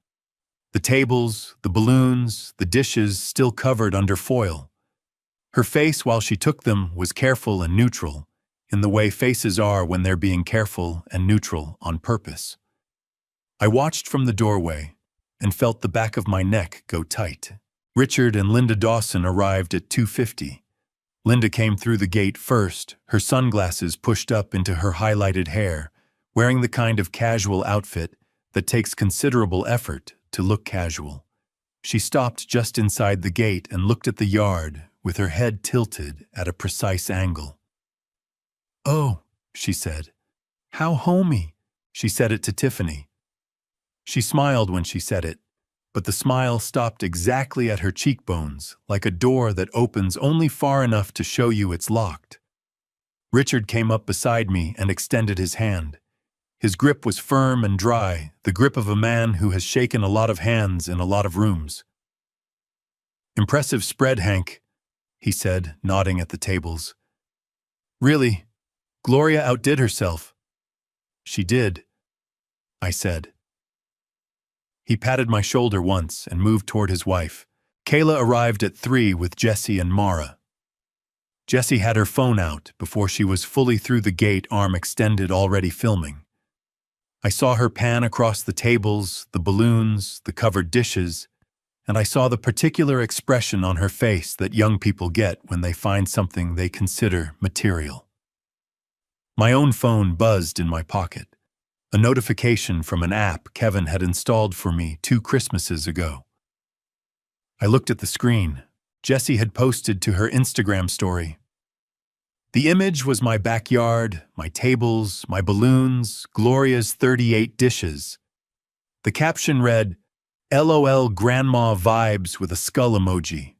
The tables, the balloons, the dishes still covered under foil. Her face while she took them was careful and neutral, in the way faces are when they're being careful and neutral on purpose. I watched from the doorway and felt the back of my neck go tight. Richard and Linda Dawson arrived at 2:50. Linda came through the gate first, her sunglasses pushed up into her highlighted hair, wearing the kind of casual outfit that takes considerable effort to look casual. She stopped just inside the gate and looked at the yard with her head tilted at a precise angle. "Oh," she said. "How homey." She said it to Tiffany. She smiled when she said it, but the smile stopped exactly at her cheekbones, like a door that opens only far enough to show you it's locked. Richard came up beside me and extended his hand. His grip was firm and dry, the grip of a man who has shaken a lot of hands in a lot of rooms. "Impressive spread, Hank," he said, nodding at the tables. "Really, Gloria outdid herself." "She did," I said. He patted my shoulder once and moved toward his wife. Kayla arrived at 3 with Jesse and Mara. Jessie had her phone out before she was fully through the gate, arm extended, already filming. I saw her pan across the tables, the balloons, the covered dishes, and I saw the particular expression on her face that young people get when they find something they consider material. My own phone buzzed in my pocket. A notification from an app Kevin had installed for me 2 Christmases ago. I looked at the screen. Jessie had posted to her Instagram story. The image was my backyard, my tables, my balloons, Gloria's 38 dishes, The caption read, "LOL Grandma Vibes" with a skull emoji.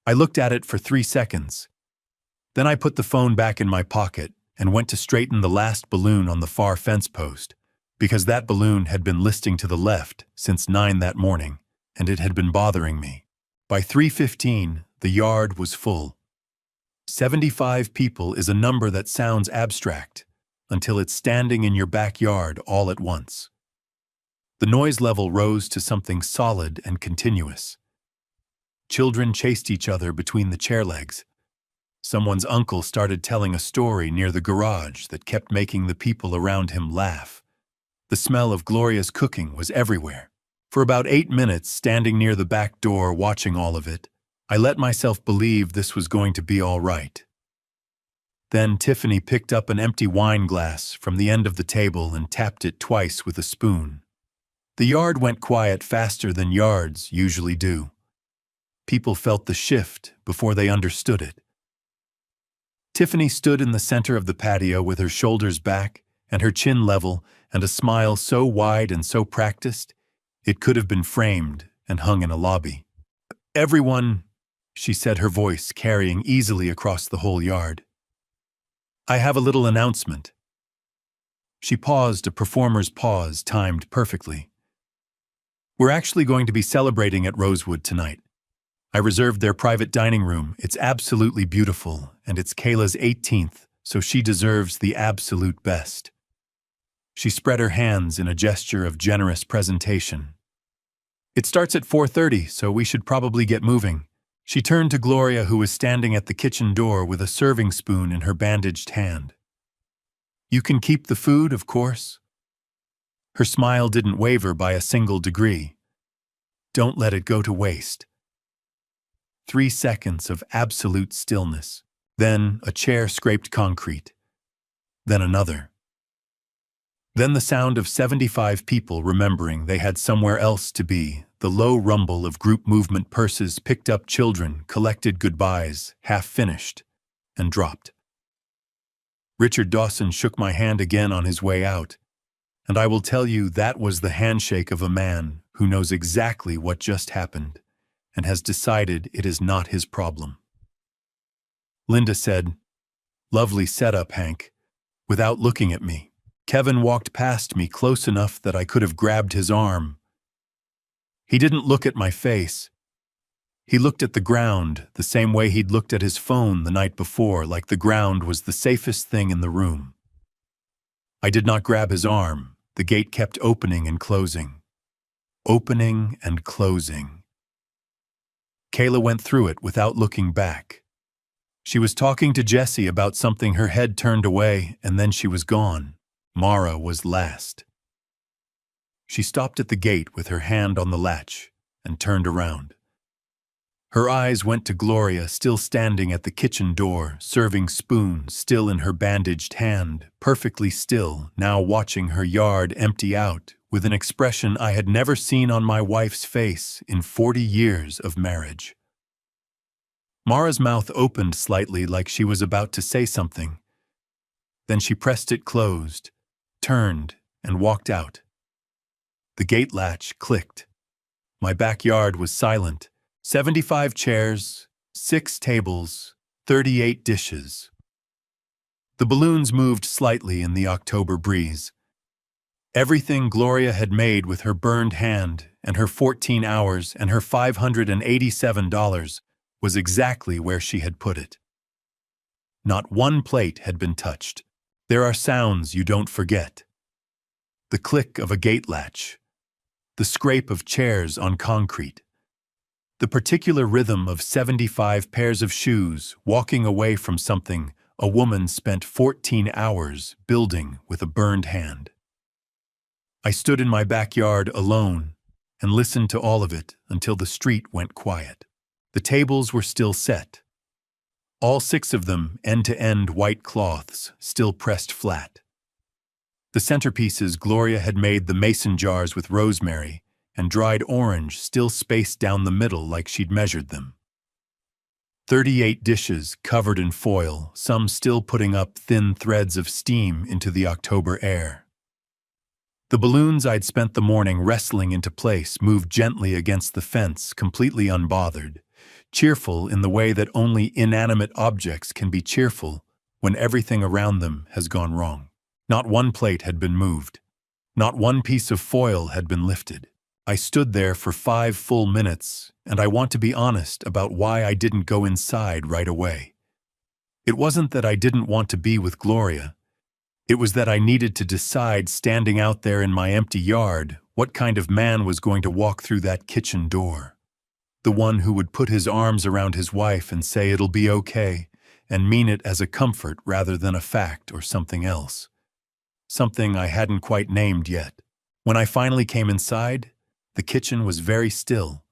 I looked at it for 3 seconds. Then I put the phone back in my pocket and went to straighten the last balloon on the far fence post, because that balloon had been listing to the left since 9 that morning, and it had been bothering me. By 3:15, the yard was full. 75 people is a number that sounds abstract until it's standing in your backyard all at once. The noise level rose to something solid and continuous. Children chased each other between the chair legs. Someone's uncle started telling a story near the garage that kept making the people around him laugh. The smell of Gloria's cooking was everywhere. For about 8 minutes, standing near the back door watching all of it, I let myself believe this was going to be all right. Then Tiffany picked up an empty wine glass from the end of the table and tapped it twice with a spoon. The yard went quiet faster than yards usually do. People felt the shift before they understood it. Tiffany stood in the center of the patio with her shoulders back and her chin level and a smile so wide and so practiced, it could have been framed and hung in a lobby. "Everyone," she said, her voice carrying easily across the whole yard. "I have a little announcement." She paused, a performer's pause timed perfectly. "We're actually going to be celebrating at Rosewood tonight. I reserved their private dining room. It's absolutely beautiful, and it's Kayla's 18th, so she deserves the absolute best." She spread her hands in a gesture of generous presentation. "It starts at 4:30, so we should probably get moving." She turned to Gloria, who was standing at the kitchen door with a serving spoon in her bandaged hand. "You can keep the food, of course." Her smile didn't waver by a single degree. "Don't let it go to waste." 3 seconds of absolute stillness. Then a chair scraped concrete. Then another. Then the sound of 75 people remembering they had somewhere else to be, the low rumble of group movement, purses picked up, children collected, goodbyes, half finished, and dropped. Richard Dawson shook my hand again on his way out, and I will tell you that was the handshake of a man who knows exactly what just happened and has decided it is not his problem. Linda said, "Lovely setup, Hank," without looking at me. Kevin walked past me close enough that I could have grabbed his arm. He didn't look at my face. He looked at the ground the same way he'd looked at his phone the night before, like the ground was the safest thing in the room. I did not grab his arm. The gate kept opening and closing. Opening and closing. Kayla went through it without looking back. She was talking to Jessie about something, her head turned away, and then she was gone. Mara was last. She stopped at the gate with her hand on the latch and turned around. Her eyes went to Gloria, still standing at the kitchen door, serving spoon still in her bandaged hand, perfectly still, now watching her yard empty out, with an expression I had never seen on my wife's face in 40 years of marriage. Mara's mouth opened slightly like she was about to say something. Then she pressed it closed, turned, and walked out. The gate latch clicked. My backyard was silent. 75 chairs, 6 tables, 38 dishes. The balloons moved slightly in the October breeze. Everything Gloria had made with her burned hand and her 14 hours and her $587 was exactly where she had put it. Not one plate had been touched. There are sounds you don't forget. The click of a gate latch. The scrape of chairs on concrete. The particular rhythm of 75 pairs of shoes walking away from something a woman spent 14 hours building with a burned hand. I stood in my backyard alone and listened to all of it until the street went quiet. The tables were still set. All 6 of them end-to-end white cloths, still pressed flat. The centerpieces Gloria had made, the mason jars with rosemary and dried orange, still spaced down the middle like she'd measured them. 38 dishes covered in foil, some still putting up thin threads of steam into the October air. The balloons I'd spent the morning wrestling into place moved gently against the fence, completely unbothered, cheerful in the way that only inanimate objects can be cheerful when everything around them has gone wrong. Not one plate had been moved. Not one piece of foil had been lifted. I stood there for 5 full minutes, and I want to be honest about why I didn't go inside right away. It wasn't that I didn't want to be with Gloria. It was that I needed to decide, standing out there in my empty yard, what kind of man was going to walk through that kitchen door. The one who would put his arms around his wife and say it'll be okay, and mean it as a comfort rather than a fact or something else. Something I hadn't quite named yet. When I finally came inside, the kitchen was very still.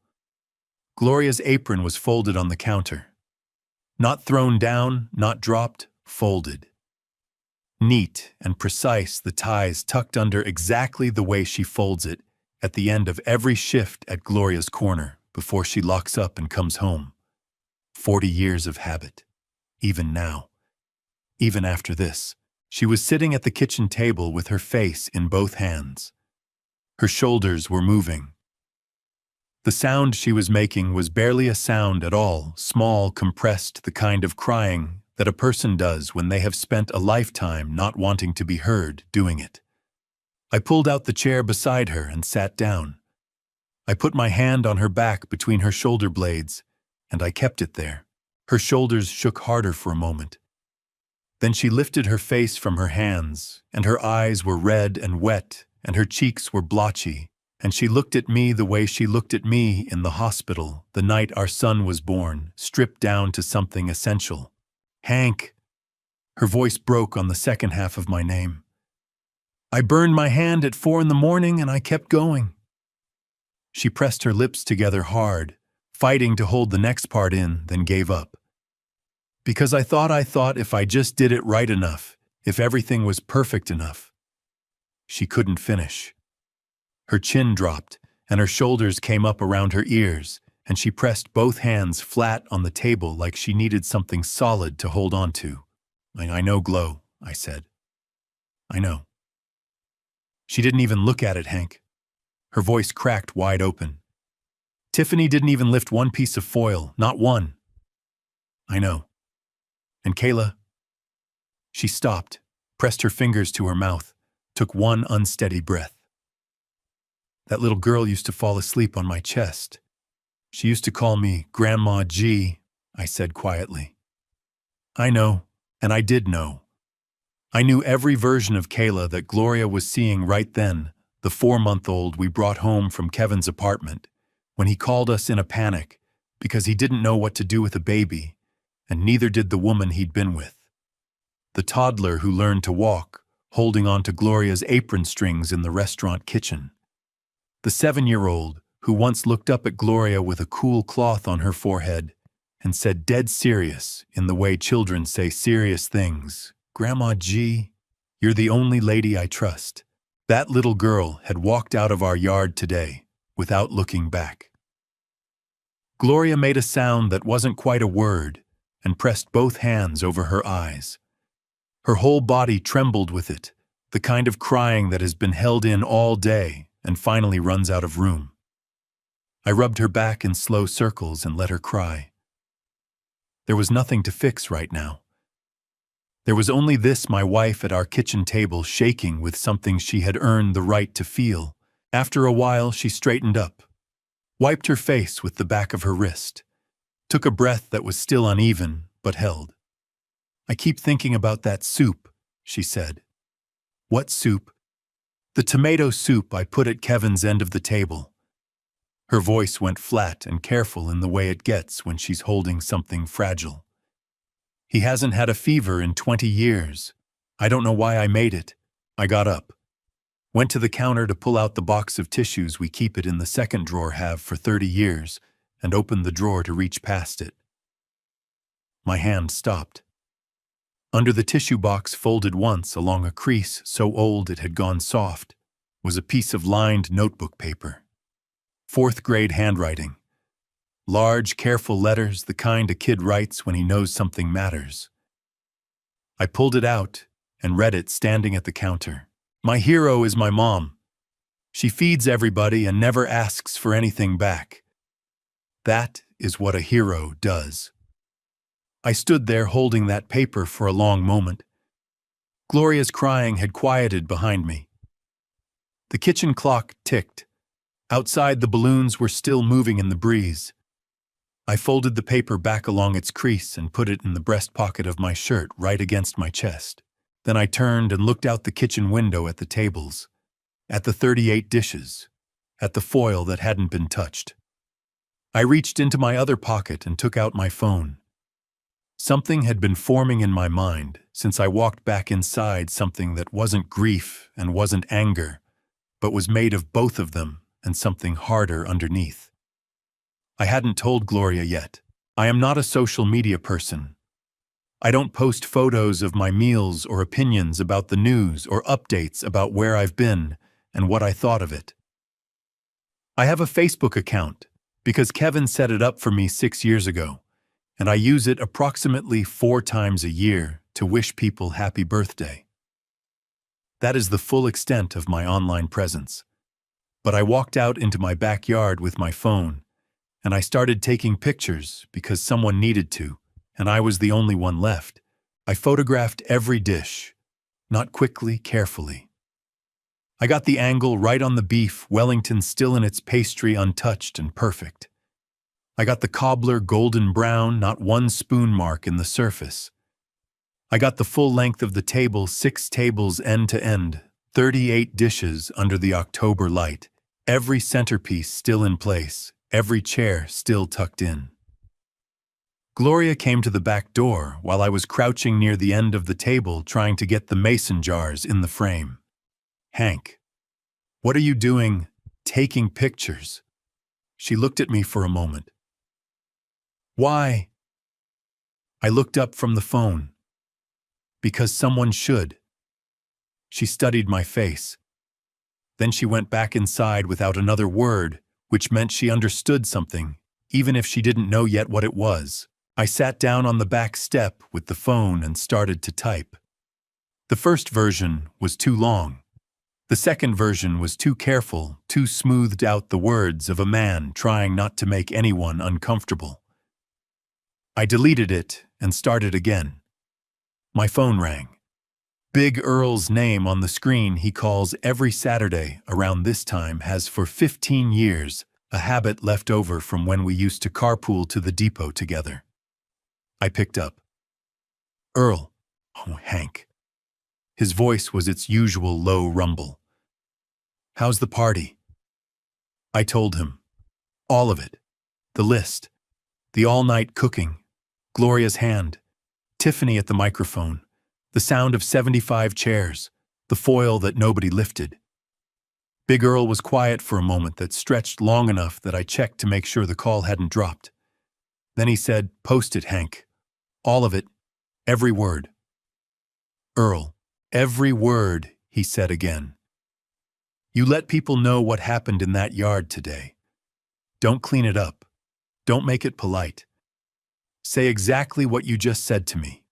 Gloria's apron was folded on the counter. Not thrown down, not dropped, folded. Neat and precise, the ties tucked under exactly the way she folds it at the end of every shift at Gloria's corner before she locks up and comes home. 40 years of habit. Even now. Even after this. She was sitting at the kitchen table with her face in both hands. Her shoulders were moving. The sound she was making was barely a sound at all, small, compressed, the kind of crying that a person does when they have spent a lifetime not wanting to be heard doing it. I pulled out the chair beside her and sat down. I put my hand on her back between her shoulder blades, and I kept it there. Her shoulders shook harder for a moment. Then she lifted her face from her hands, and her eyes were red and wet, and her cheeks were blotchy, and she looked at me the way she looked at me in the hospital the night our son was born, stripped down to something essential. Hank. Her voice broke on the second half of my name. I burned my hand at 4 a.m. and I kept going. She pressed her lips together hard, fighting to hold the next part in, then gave up. Because I thought if I just did it right enough, if everything was perfect enough. She couldn't finish. Her chin dropped, and her shoulders came up around her ears, and she pressed both hands flat on the table like she needed something solid to hold on to. I know, Glo, I said. I know. She didn't even look at it, Hank. Her voice cracked wide open. Tiffany didn't even lift one piece of foil, not one. I know. And Kayla? She stopped, pressed her fingers to her mouth, took one unsteady breath. That little girl used to fall asleep on my chest. She used to call me Grandma G, I said quietly. I know, and I did know. I knew every version of Kayla that Gloria was seeing right then, the 4-month-old we brought home from Kevin's apartment, when he called us in a panic because he didn't know what to do with a baby, and neither did the woman he'd been with. The toddler who learned to walk, holding on to Gloria's apron strings in the restaurant kitchen. The 7-year-old who once looked up at Gloria with a cool cloth on her forehead and said dead serious in the way children say serious things, Grandma G, you're the only lady I trust. That little girl had walked out of our yard today without looking back. Gloria made a sound that wasn't quite a word and pressed both hands over her eyes. Her whole body trembled with it, the kind of crying that has been held in all day and finally runs out of room. I rubbed her back in slow circles and let her cry. There was nothing to fix right now. There was only this, my wife at our kitchen table shaking with something she had earned the right to feel. After a while, she straightened up, wiped her face with the back of her wrist, took a breath that was still uneven but held. I keep thinking about that soup, she said. What soup? The tomato soup I put at Kevin's end of the table. Her voice went flat and careful in the way it gets when she's holding something fragile. He hasn't had a fever in 20 years. I don't know why I made it. I got up, went to the counter to pull out the box of tissues we keep it in the second drawer have for 30 years, and opened the drawer to reach past it. My hand stopped. Under the tissue box, folded once along a crease so old it had gone soft, was a piece of lined notebook paper. 4th grade handwriting. Large, careful letters, the kind a kid writes when he knows something matters. I pulled it out and read it standing at the counter. My hero is my mom. She feeds everybody and never asks for anything back. That is what a hero does. I stood there holding that paper for a long moment. Gloria's crying had quieted behind me. The kitchen clock ticked. Outside, the balloons were still moving in the breeze. I folded the paper back along its crease and put it in the breast pocket of my shirt right against my chest. Then I turned and looked out the kitchen window at the tables, at the 38 dishes, at the foil that hadn't been touched. I reached into my other pocket and took out my phone. Something had been forming in my mind since I walked back inside, something that wasn't grief and wasn't anger, but was made of both of them and something harder underneath. I hadn't told Gloria yet. I am not a social media person. I don't post photos of my meals or opinions about the news or updates about where I've been and what I thought of it. I have a Facebook account because Kevin set it up for me 6 years ago, and I use it approximately 4 times a year to wish people happy birthday. That is the full extent of my online presence. But I walked out into my backyard with my phone, and I started taking pictures because someone needed to, and I was the only one left. I photographed every dish, not quickly, carefully. I got the angle right on the beef, Wellington still in its pastry, untouched and perfect. I got the cobbler golden brown, not one spoon mark in the surface. I got the full length of the table, 6 tables end to end, 38 dishes under the October light, every centerpiece still in place, every chair still tucked in. Gloria came to the back door while I was crouching near the end of the table trying to get the mason jars in the frame. "Hank, what are you doing, taking pictures?" She looked at me for a moment. "Why?" I looked up from the phone. "Because someone should." She studied my face. Then she went back inside without another word, which meant she understood something, even if she didn't know yet what it was. I sat down on the back step with the phone and started to type. The first version was too long. The second version was too careful, too smoothed out the words of a man trying not to make anyone uncomfortable. I deleted it and started again. My phone rang. Big Earl's name on the screen he calls every Saturday around this time has for 15 years, a habit left over from when we used to carpool to the depot together. I picked up. "Earl." "Oh, Hank." His voice was its usual low rumble. "How's the party?" I told him. All of it. The list. The all-night cooking. Gloria's hand. Tiffany at the microphone. The sound of 75 chairs. The foil that nobody lifted. Big Earl was quiet for a moment that stretched long enough that I checked to make sure the call hadn't dropped. Then he said, "Post it, Hank. All of it. Every word." "Earl, every word," he said again. "You let people know what happened in that yard today. Don't clean it up. Don't make it polite. Say exactly what you just said to me."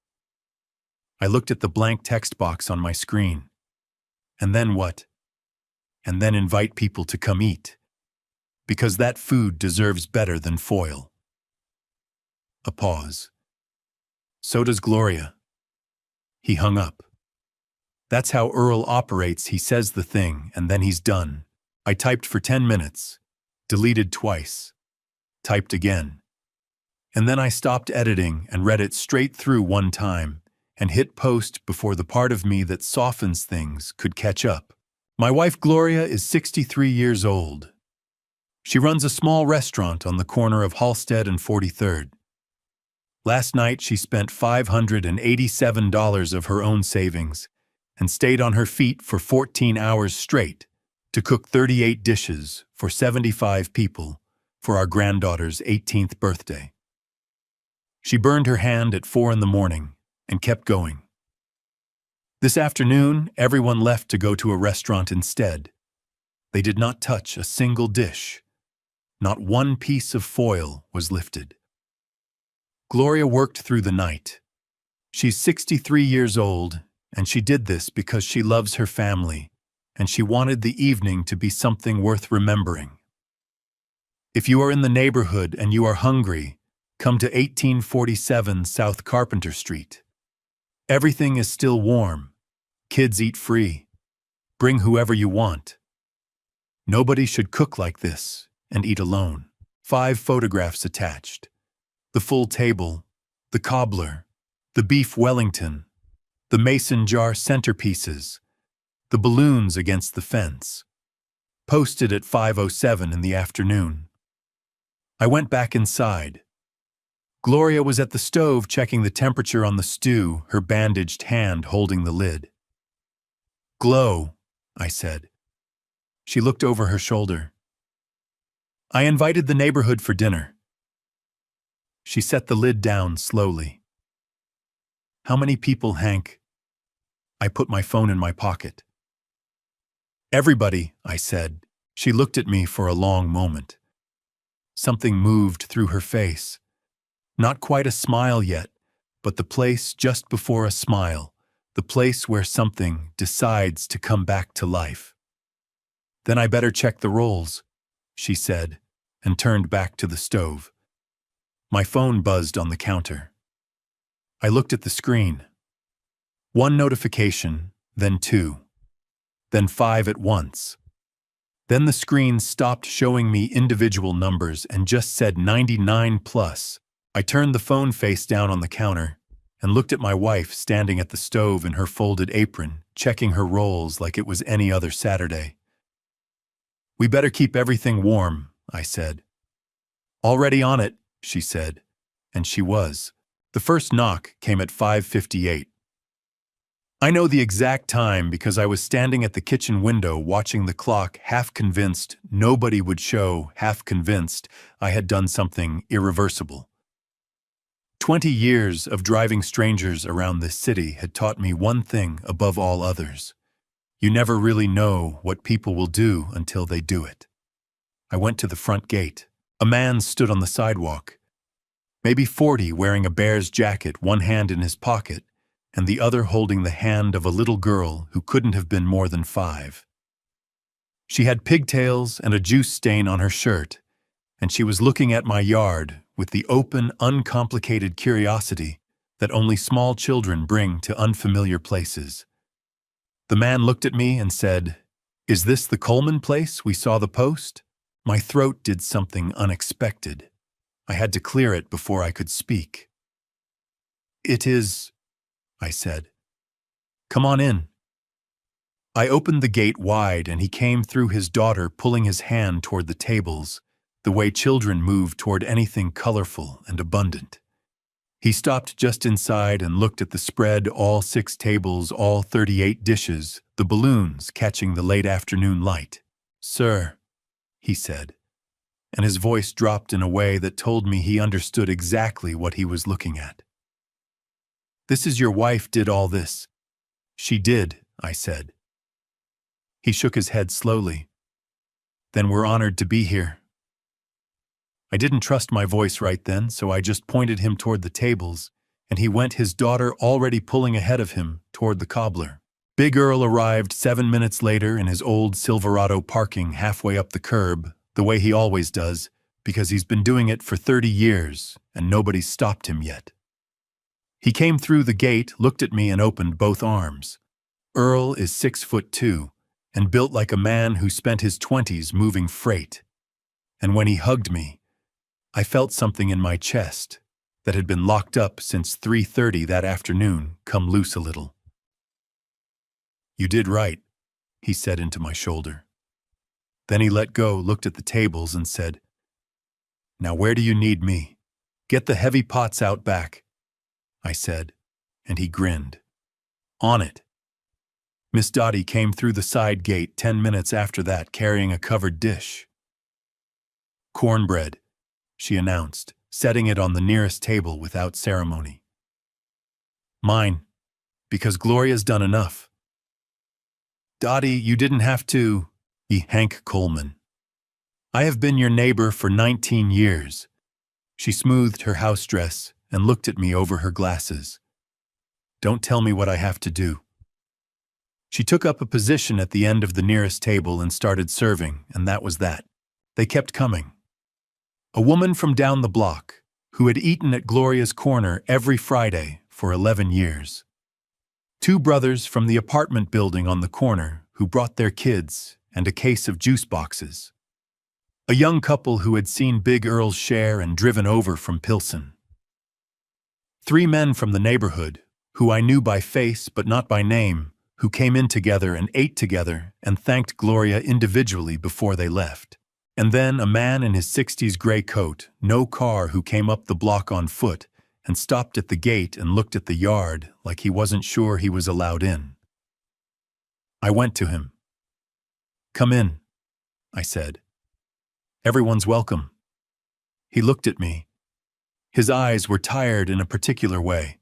I looked at the blank text box on my screen. "And then what?" "And then invite people to come eat. Because that food deserves better than foil." A pause. "So does Gloria." He hung up. That's how Earl operates. He says the thing, and then he's done. I typed for 10 minutes, deleted twice, typed again. And then I stopped editing and read it straight through one time, and hit post before the part of me that softens things could catch up. My wife Gloria is 63 years old. She runs a small restaurant on the corner of Halsted and 43rd. Last night she spent $587 of her own savings and stayed on her feet for 14 hours straight to cook 38 dishes for 75 people for our granddaughter's 18th birthday. She burned her hand at 4 in the morning and kept going. This afternoon, everyone left to go to a restaurant instead. They did not touch a single dish. Not one piece of foil was lifted. Gloria worked through the night. She's 63 years old, and she did this because she loves her family and she wanted the evening to be something worth remembering. If you are in the neighborhood and you are hungry, come to 1847 South Carpenter Street. Everything is still warm. Kids eat free. Bring whoever you want. Nobody should cook like this and eat alone. 5 photographs attached. The full table, the cobbler, the beef Wellington, the mason jar centerpieces, the balloons against the fence. Posted at 5:07 in the afternoon. I went back inside. Gloria was at the stove checking the temperature on the stew, her bandaged hand holding the lid. "Glow," I said. She looked over her shoulder. "I invited the neighborhood for dinner." She set the lid down slowly. "How many people, Hank?" I put my phone in my pocket. "Everybody," I said. She looked at me for a long moment. Something moved through her face. Not quite a smile yet, but the place just before a smile, the place where something decides to come back to life. "Then I better check the rolls," she said, and turned back to the stove. My phone buzzed on the counter. I looked at the screen. 1 notification, then 2, then 5 at once. Then the screen stopped showing me individual numbers and just said 99 plus. I turned the phone face down on the counter and looked at my wife standing at the stove in her folded apron, checking her rolls like it was any other Saturday. "We better keep everything warm," I said. "Already on it," she said, and she was. The first knock came at 5:58. I know the exact time because I was standing at the kitchen window watching the clock, half convinced nobody would show, half convinced I had done something irreversible. 20 years of driving strangers around this city had taught me one thing above all others. You never really know what people will do until they do it. I went to the front gate. A man stood on the sidewalk. Maybe 40, wearing a bear's jacket, one hand in his pocket, and the other holding the hand of a little girl who couldn't have been more than 5. She had pigtails and a juice stain on her shirt, and she was looking at my yard with the open, uncomplicated curiosity that only small children bring to unfamiliar places. The man looked at me and said, "Is this the Coleman place we saw the post?" My throat did something unexpected. I had to clear it before I could speak. "It is," I said. "Come on in." I opened the gate wide and he came through, his daughter pulling his hand toward the tables, the way children move toward anything colorful and abundant. He stopped just inside and looked at the spread, all 6 tables, all 38 dishes, the balloons catching the late afternoon light. "Sir," he said, and his voice dropped in a way that told me he understood exactly what he was looking at. "This is your wife did all this." "She did," I said. He shook his head slowly. "Then we're honored to be here." I didn't trust my voice right then, so I just pointed him toward the tables, and he went, his daughter already pulling ahead of him toward the cobbler. Big Earl arrived 7 minutes later in his old Silverado, parking halfway up the curb, the way he always does, because he's been doing it for 30 years, and nobody's stopped him yet. He came through the gate, looked at me, and opened both arms. Earl is 6'2", and built like a man who spent his 20s moving freight. And when he hugged me, I felt something in my chest that had been locked up since 3:30 that afternoon come loose a little. "You did right," he said into my shoulder. Then he let go, looked at the tables, and said, "Now where do you need me?" "Get the heavy pots out back," I said, and he grinned. "On it." Miss Dottie came through the side gate 10 minutes after that, carrying a covered dish. "Cornbread," she announced, setting it on the nearest table without ceremony. "Mine, because Gloria's done enough." "Dottie, you didn't have to," Hank Coleman. "I have been your neighbor for 19 years. She smoothed her house dress and looked at me over her glasses. "Don't tell me what I have to do." She took up a position at the end of the nearest table and started serving, and that was that. They kept coming. A woman from down the block, who had eaten at Gloria's corner every Friday for 11 years. Two brothers from the apartment building on the corner who brought their kids and a case of juice boxes. A young couple who had seen Big Earl's share and driven over from Pilsen. Three men from the neighborhood, who I knew by face but not by name, who came in together and ate together and thanked Gloria individually before they left. And then a man in his 60s gray coat, no car, who came up the block on foot and stopped at the gate and looked at the yard like he wasn't sure he was allowed in. I went to him. "Come in," I said. "Everyone's welcome." He looked at me. His eyes were tired in a particular way.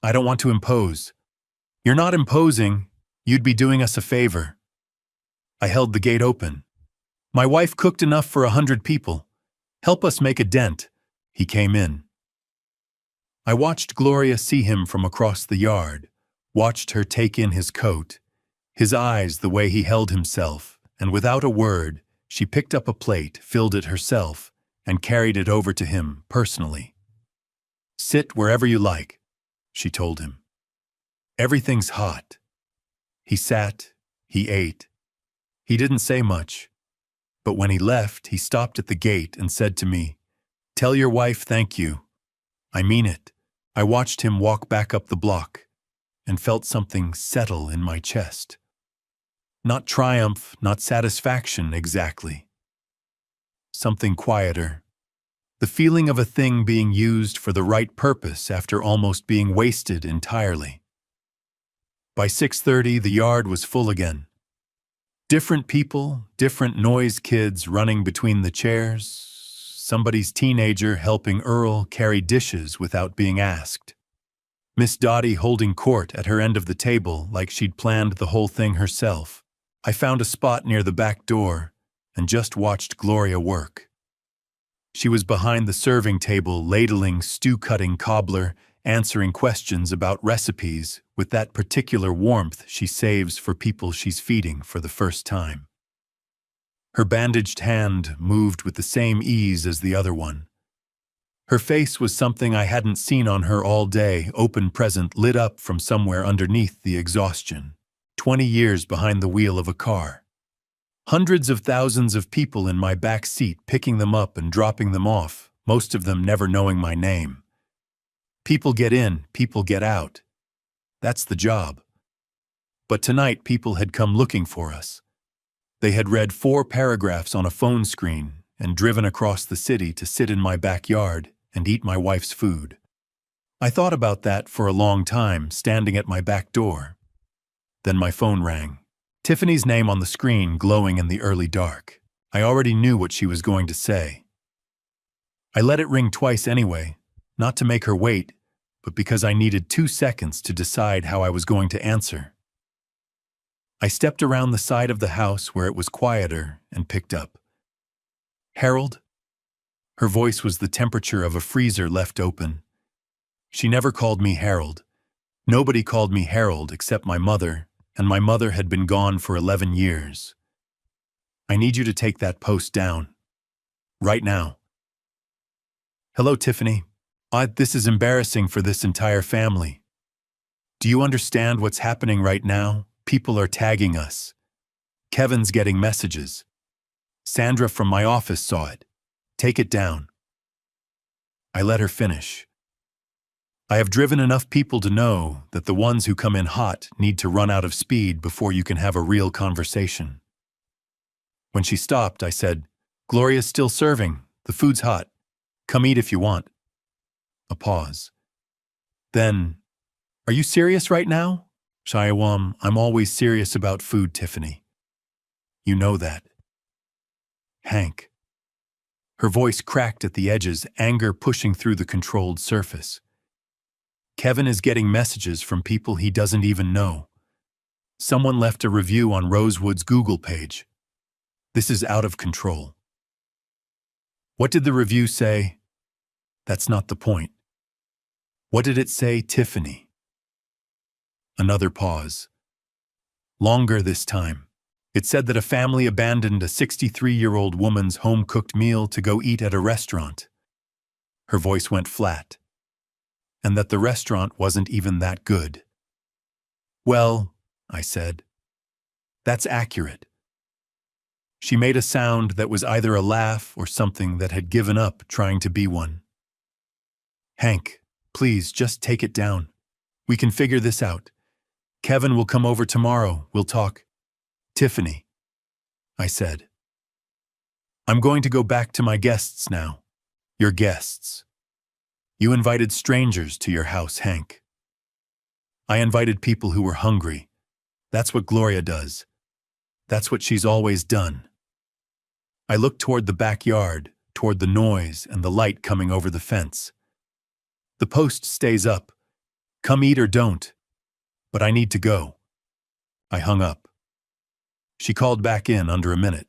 "I don't want to impose." "You're not imposing. You'd be doing us a favor." I held the gate open. "My wife cooked enough for 100 people. Help us make a dent." He came in. I watched Gloria see him from across the yard, watched her take in his coat, his eyes, the way he held himself, and without a word, she picked up a plate, filled it herself, and carried it over to him personally. "Sit wherever you like," she told him. "Everything's hot." He sat, he ate. He didn't say much, but when he left, he stopped at the gate and said to me, "Tell your wife thank you. I mean it." I watched him walk back up the block and felt something settle in my chest. Not triumph, not satisfaction exactly. Something quieter. The feeling of a thing being used for the right purpose after almost being wasted entirely. By 6:30, the yard was full again. Different people, different noise, kids running between the chairs, somebody's teenager helping Earl carry dishes without being asked. Miss Dottie holding court at her end of the table like she'd planned the whole thing herself. I found a spot near the back door and just watched Gloria work. She was behind the serving table, ladling, stew-cutting cobbler, answering questions about recipes with that particular warmth she saves for people she's feeding for the first time. Her bandaged hand moved with the same ease as the other one. Her face was something I hadn't seen on her all day, open, present, lit up from somewhere underneath the exhaustion. 20 years behind the wheel of a car. Hundreds of thousands of people in my back seat, picking them up and dropping them off, most of them never knowing my name. People get in, people get out. That's the job. But tonight people had come looking for us. They had read 4 paragraphs on a phone screen and driven across the city to sit in my backyard and eat my wife's food. I thought about that for a long time, standing at my back door. Then my phone rang. Tiffany's name on the screen, glowing in the early dark. I already knew what she was going to say. I let it ring twice anyway, not to make her wait, but because I needed 2 seconds to decide how I was going to answer. I stepped around the side of the house where it was quieter and picked up. "Harold?" Her voice was the temperature of a freezer left open. She never called me Harold. Nobody called me Harold except my mother, and my mother had been gone for 11 years. "I need you to take that post down. Right now." "Hello, Tiffany. This is embarrassing for this entire family. Do you understand what's happening right now? People are tagging us. Kevin's getting messages. Sandra from my office saw it. Take it down." I let her finish. I have driven enough people to know that the ones who come in hot need to run out of speed before you can have a real conversation. When she stopped, I said, "Gloria's still serving. The food's hot. Come eat if you want." A pause. Then, "Are you serious right now?" "Shayawam, I'm always serious about food, Tiffany. You know that." "Hank." Her voice cracked at the edges, anger pushing through the controlled surface. "Kevin is getting messages from people he doesn't even know. Someone left a review on Rosewood's Google page. This is out of control." "What did the review say?" "That's not the point." "What did it say, Tiffany?" Another pause. Longer this time. It said that a family abandoned a 63-year-old woman's home-cooked meal to go eat at a restaurant. Her voice went flat. And that the restaurant wasn't even that good. Well, I said, that's accurate. She made a sound that was either a laugh or something that had given up trying to be one. Hank, please just take it down. We can figure this out. Kevin will come over tomorrow. We'll talk. Tiffany, I said. I'm going to go back to my guests now. Your guests. You invited strangers to your house, Hank. I invited people who were hungry. That's what Gloria does. That's what she's always done. I looked toward the backyard, toward the noise and the light coming over the fence. The post stays up. Come eat or don't. But I need to go. I hung up. She called back in under a minute.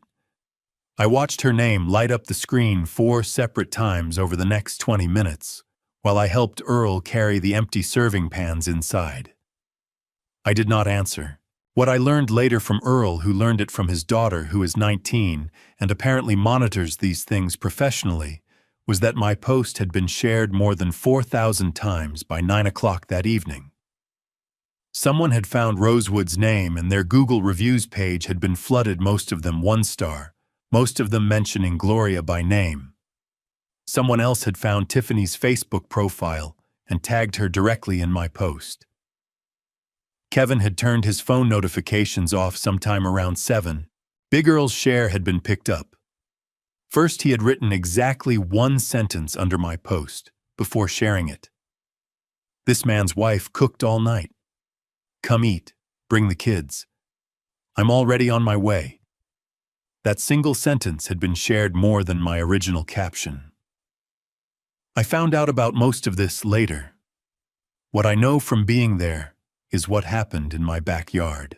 I watched her name light up the screen 4 separate times over the next 20 minutes, while I helped Earl carry the empty serving pans inside. I did not answer. What I learned later from Earl, who learned it from his daughter, who is 19 and apparently monitors these things professionally, was that my post had been shared more than 4,000 times by 9 o'clock that evening. Someone had found Rosewood's name and their Google reviews page had been flooded, most of them 1 star, most of them mentioning Gloria by name. Someone else had found Tiffany's Facebook profile and tagged her directly in my post. Kevin had turned his phone notifications off sometime around 7. Big Earl's share had been picked up. First, he had written exactly 1 sentence under my post before sharing it. This man's wife cooked all night. Come eat, bring the kids. I'm already on my way. That single sentence had been shared more than my original caption. I found out about most of this later. What I know from being there is what happened in my backyard.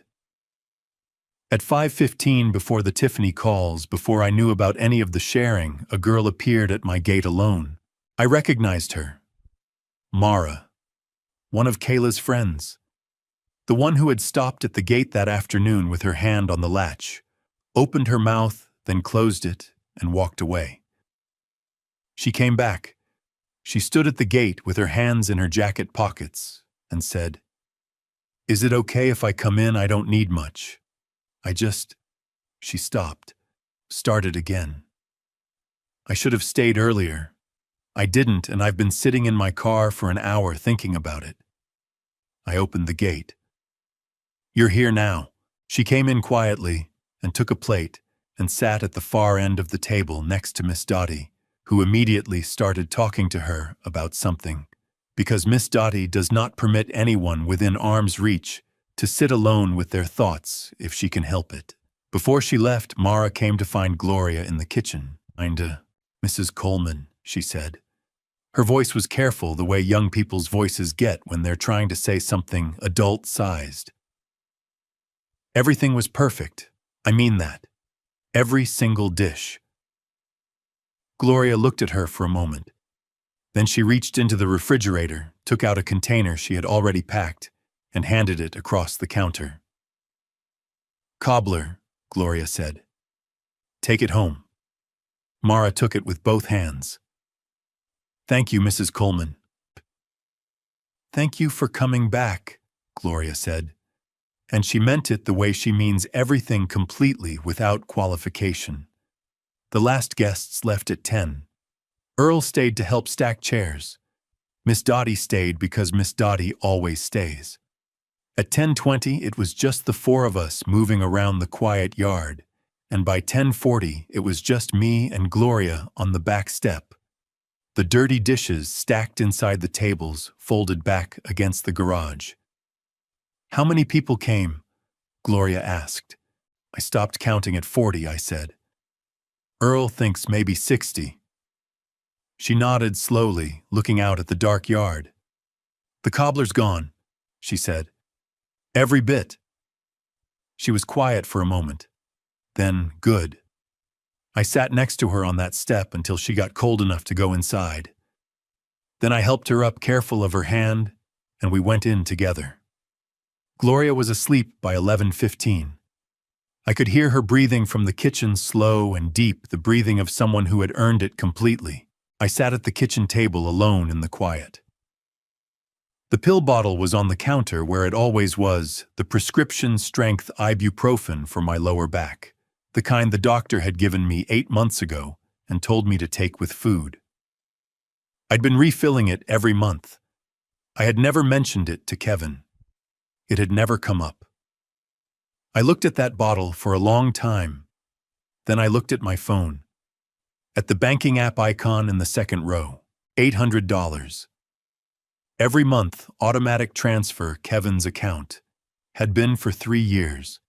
At 5:15, before the Tiffany calls, before I knew about any of the sharing, a girl appeared at my gate alone. I recognized her. Mara, one of Kayla's friends. The one who had stopped at the gate that afternoon with her hand on the latch, opened her mouth, then closed it, and walked away. She came back. She stood at the gate with her hands in her jacket pockets and said, "Is it okay if I come in? I don't need much. She stopped, started again. I should have stayed earlier. I didn't, and I've been sitting in my car for an hour thinking about it." I opened the gate. "You're here now." She came in quietly and took a plate and sat at the far end of the table next to Miss Dottie, who immediately started talking to her about something, because Miss Dottie does not permit anyone within arm's reach to sit alone with their thoughts if she can help it. Before she left, Mara came to find Gloria in the kitchen. "Mrs. Coleman," she said. Her voice was careful, the way young people's voices get when they're trying to say something adult-sized. Everything was perfect. I mean that. Every single dish. Gloria looked at her for a moment. Then she reached into the refrigerator, took out a container she had already packed, and handed it across the counter. "Cobbler," Gloria said. "Take it home." Mara took it with both hands. "Thank you, Mrs. Coleman." "Thank you for coming back," Gloria said. And she meant it the way she means everything, completely, without qualification. The last guests left at 10. Earl stayed to help stack chairs. Miss Dottie stayed because Miss Dottie always stays. At 10:20, it was just the 4 of us moving around the quiet yard, and by 10:40, it was just me and Gloria on the back step. The dirty dishes stacked inside the tables, folded back against the garage. "How many people came?" Gloria asked. "I stopped counting at 40, I said. "Earl thinks maybe 60. She nodded slowly, looking out at the dark yard. "The cobbler's gone," she said. "Every bit." She was quiet for a moment. Then, "Good." I sat next to her on that step until she got cold enough to go inside. Then I helped her up, careful of her hand, and we went in together. Gloria was asleep by 11:15. I could hear her breathing from the kitchen, slow and deep, the breathing of someone who had earned it completely. I sat at the kitchen table alone in the quiet. The pill bottle was on the counter where it always was, the prescription-strength ibuprofen for my lower back, the kind the doctor had given me 8 months ago and told me to take with food. I'd been refilling it every month. I had never mentioned it to Kevin. It had never come up. I looked at that bottle for a long time. Then I looked at my phone. At the banking app icon in the second row, $800. Every month, automatic transfer Kevin's account. Had been for 3 years.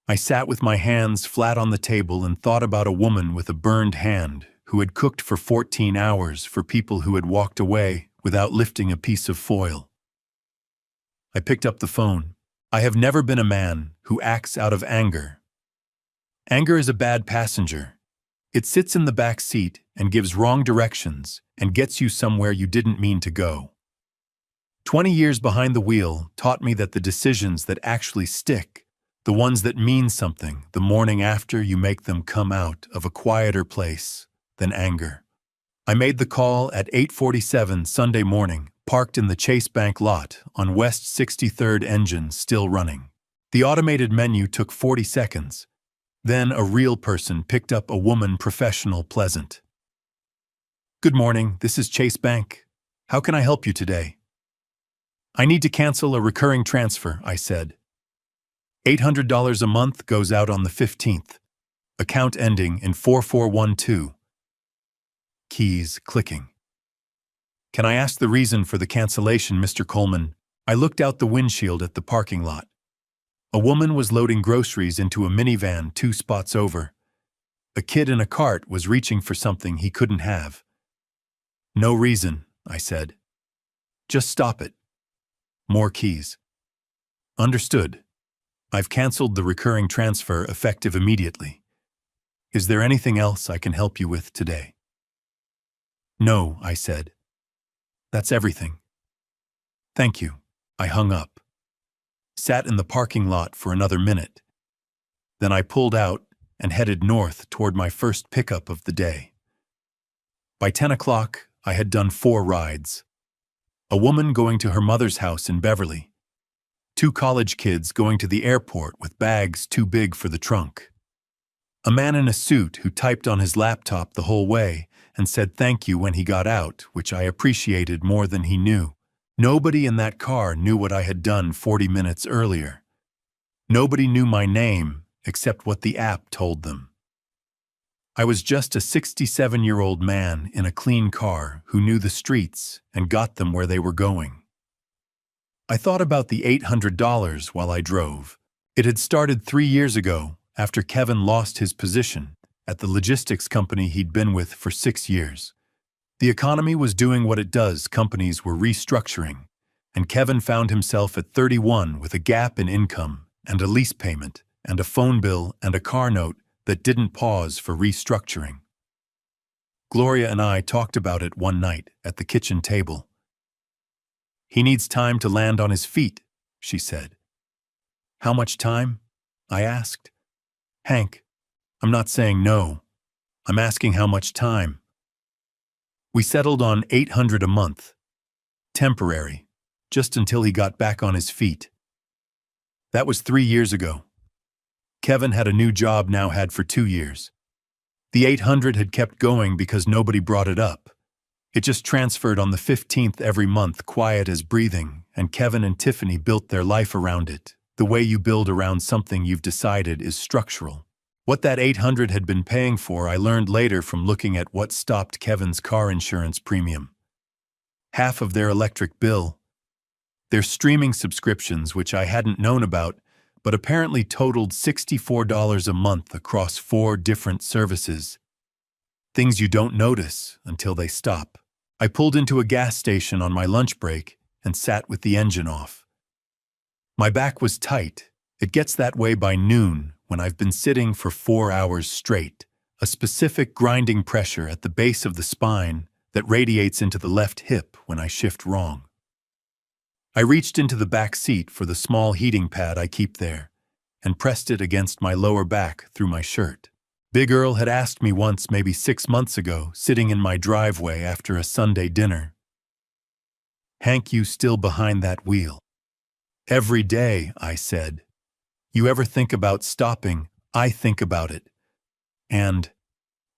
I sat with my hands flat on the table and thought about a woman with a burned hand who had cooked for 14 hours for people who had walked away without lifting a piece of foil. I picked up the phone. I have never been a man who acts out of anger. Anger is a bad passenger. It sits in the back seat and gives wrong directions and gets you somewhere you didn't mean to go. 20 years behind the wheel taught me that the decisions that actually stick, the ones that mean something the morning after you make them, come out of a quieter place than anger. I made the call at 8:47 Sunday morning, parked in the Chase Bank lot on West 63rd, engine still running. The automated menu took 40 seconds. Then a real person picked up, a woman, professional, pleasant. "Good morning, this is Chase Bank. How can I help you today?" "I need to cancel a recurring transfer," I said. $800 a month, goes out on the 15th. Account ending in 4412. Keys clicking. "Can I ask the reason for the cancellation, Mr. Coleman?" I looked out the windshield at the parking lot. A woman was loading groceries into a minivan 2 spots over. A kid in a cart was reaching for something he couldn't have. "No reason," I said. "Just stop it." More keys. "Understood. I've canceled the recurring transfer effective immediately. Is there anything else I can help you with today?" "No," I said. "That's everything. Thank you." I hung up. Sat in the parking lot for another minute. Then I pulled out and headed north toward my first pickup of the day. By 10 o'clock, I had done 4 rides. A woman going to her mother's house in Beverly. 2 college kids going to the airport with bags too big for the trunk. A man in a suit who typed on his laptop the whole way and said thank you when he got out, which I appreciated more than he knew. Nobody in that car knew what I had done 40 minutes earlier. Nobody knew my name except what the app told them. I was just a 67-year-old man in a clean car who knew the streets and got them where they were going. I thought about the $800 while I drove. It had started 3 years ago after Kevin lost his position at the logistics company he'd been with for 6 years. The economy was doing what it does, companies were restructuring, and Kevin found himself at 31 with a gap in income and a lease payment and a phone bill and a car note that didn't pause for restructuring. Gloria and I talked about it one night at the kitchen table. "He needs time to land on his feet," she said. "How much time?" I asked. "Hank, I'm not saying no. I'm asking how much time." We settled on $800 a month. Temporary, just until he got back on his feet. That was 3 years ago. Kevin had a new job now, had for 2 years. The $800 had kept going because nobody brought it up. It just transferred on the 15th every month, quiet as breathing, and Kevin and Tiffany built their life around it, the way you build around something you've decided is structural. What that $800 had been paying for, I learned later from looking at what stopped Kevin's car insurance premium. Half of their electric bill. Their streaming subscriptions, which I hadn't known about, but apparently totaled $64 a month across 4 different services. Things you don't notice until they stop. I pulled into a gas station on my lunch break and sat with the engine off. My back was tight. It gets that way by noon when I've been sitting for 4 hours straight, a specific grinding pressure at the base of the spine that radiates into the left hip when I shift wrong. I reached into the back seat for the small heating pad I keep there and pressed it against my lower back through my shirt. Big Earl had asked me once, maybe 6 months ago, sitting in my driveway after a Sunday dinner, "Hank, you still behind that wheel?" "Every day," I said. "You ever think about stopping? I think about it. And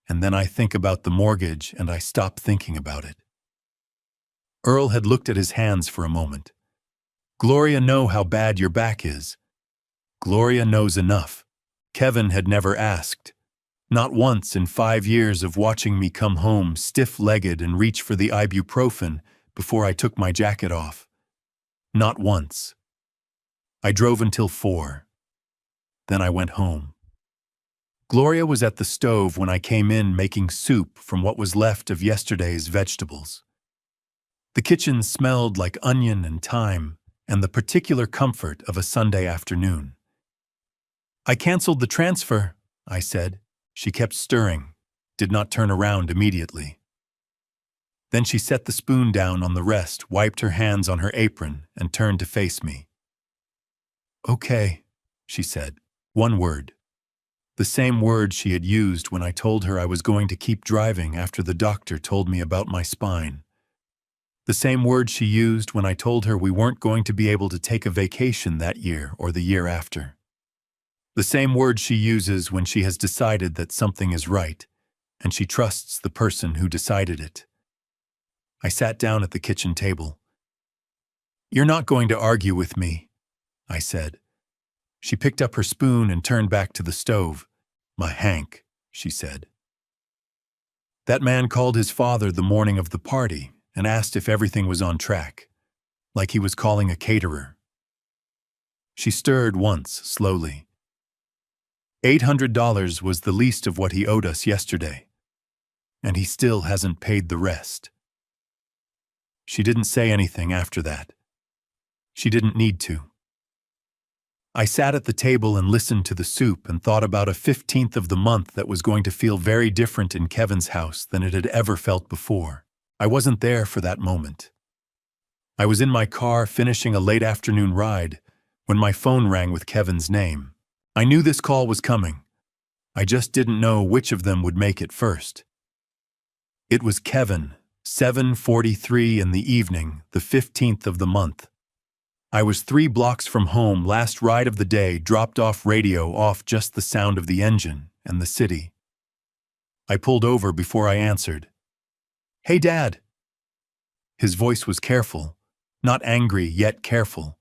then I think about the mortgage and I stop thinking about it." Earl had looked at his hands for a moment. "Gloria know how bad your back is." Gloria knows enough. Kevin had never asked. Not once in 5 years of watching me come home stiff-legged and reach for the ibuprofen before I took my jacket off. Not once. I drove until 4. Then I went home. Gloria was at the stove when I came in making soup from what was left of yesterday's vegetables. The kitchen smelled like onion and thyme and the particular comfort of a Sunday afternoon. "I canceled the transfer," I said. She kept stirring, did not turn around immediately. Then she set the spoon down on the rest, wiped her hands on her apron, and turned to face me. "Okay," she said. One word. The same word she had used when I told her I was going to keep driving after the doctor told me about my spine. The same word she used when I told her we weren't going to be able to take a vacation that year or the year after. The same word she uses when she has decided that something is right, and she trusts the person who decided it. I sat down at the kitchen table. "You're not going to argue with me," I said. She picked up her spoon and turned back to the stove. "My Hank," she said. "That man called his father the morning of the party and asked if everything was on track, like he was calling a caterer." She stirred once, slowly. $800 was the least of what he owed us yesterday, and he still hasn't paid the rest. She didn't say anything after that. She didn't need to. I sat at the table and listened to the soup and thought about a 15th of the month that was going to feel very different in Kevin's house than it had ever felt before. I wasn't there for that moment. I was in my car finishing a late afternoon ride when my phone rang with Kevin's name. I knew this call was coming. I just didn't know which of them would make it first. It was Kevin, 7:43 in the evening, the 15th of the month. I was 3 blocks from home, last ride of the day, dropped off radio off, just the sound of the engine and the city. I pulled over before I answered. "Hey, Dad." His voice was careful, not angry, yet careful.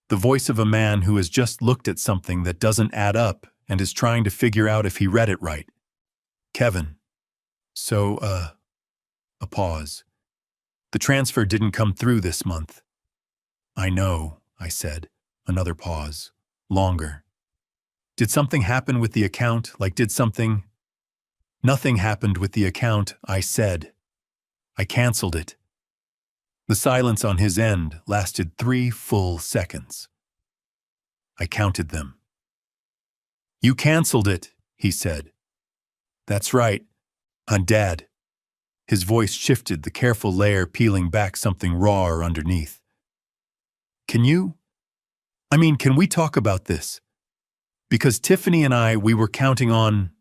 The voice of a man who has just looked at something that doesn't add up and is trying to figure out if he read it right. "Kevin. So, a pause. "The transfer didn't come through this month." "I know," I said. Another pause. Longer. "Did something happen with the account? Like, did something—" "Nothing happened with the account," I said. "I canceled it." The silence on his end lasted 3 full seconds. I counted them. "You canceled it," he said. "That's right. Dad." His voice shifted, the careful layer peeling back something rawer underneath. Can we talk about this? Because Tiffany and we were counting on—"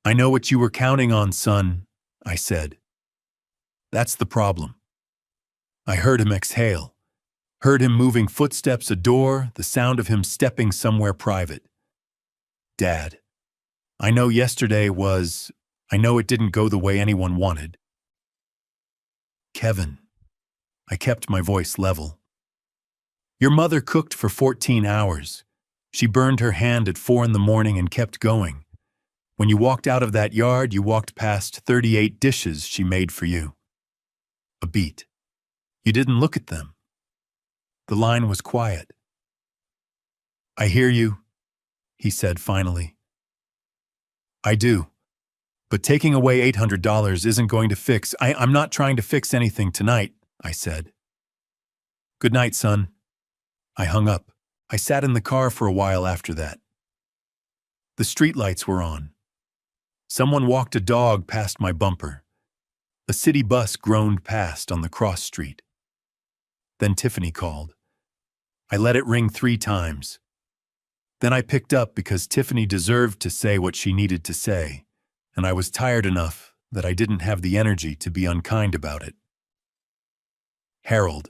"I know what you were counting on, son," I said. "That's the problem." I heard him exhale, heard him moving footsteps, a door, the sound of him stepping somewhere private. "Dad, I know I know it didn't go the way anyone wanted." "Kevin," I kept my voice level. "Your mother cooked for 14 hours. She burned her hand at 4 in the morning and kept going. When you walked out of that yard, you walked past 38 dishes she made for you. A beat. You didn't look at them." The line was quiet. "I hear you," he said finally. "I do. But taking away $800 isn't going to fix— I'm not trying to fix anything tonight," I said. "Good night, son." I hung up. I sat in the car for a while after that. The streetlights were on. Someone walked a dog past my bumper. A city bus groaned past on the cross street. Then Tiffany called. I let it ring 3 times. Then I picked up because Tiffany deserved to say what she needed to say, and I was tired enough that I didn't have the energy to be unkind about it. Harold.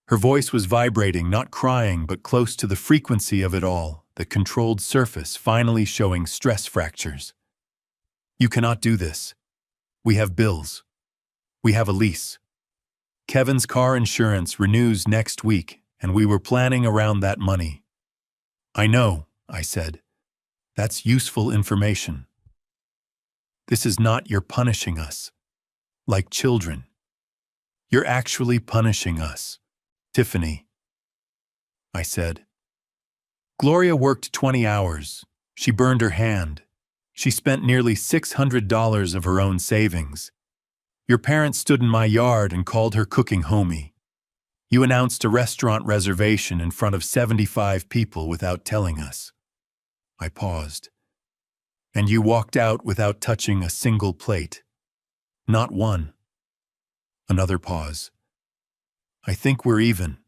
Her voice was vibrating, not crying, but close to the frequency of it all, the controlled surface finally showing stress fractures. You cannot do this. We have bills. We have a lease. Kevin's car insurance renews next week, and we were planning around that money. I know, I said. That's useful information. This is not you're punishing us. Like children. You're actually punishing us. Tiffany. I said. Gloria worked 20 hours. She burned her hand. She spent nearly $600 of her own savings. Your parents stood in my yard and called her cooking homie. You announced a restaurant reservation in front of 75 people without telling us. I paused. And you walked out without touching a single plate. Not one. Another pause. I think we're even.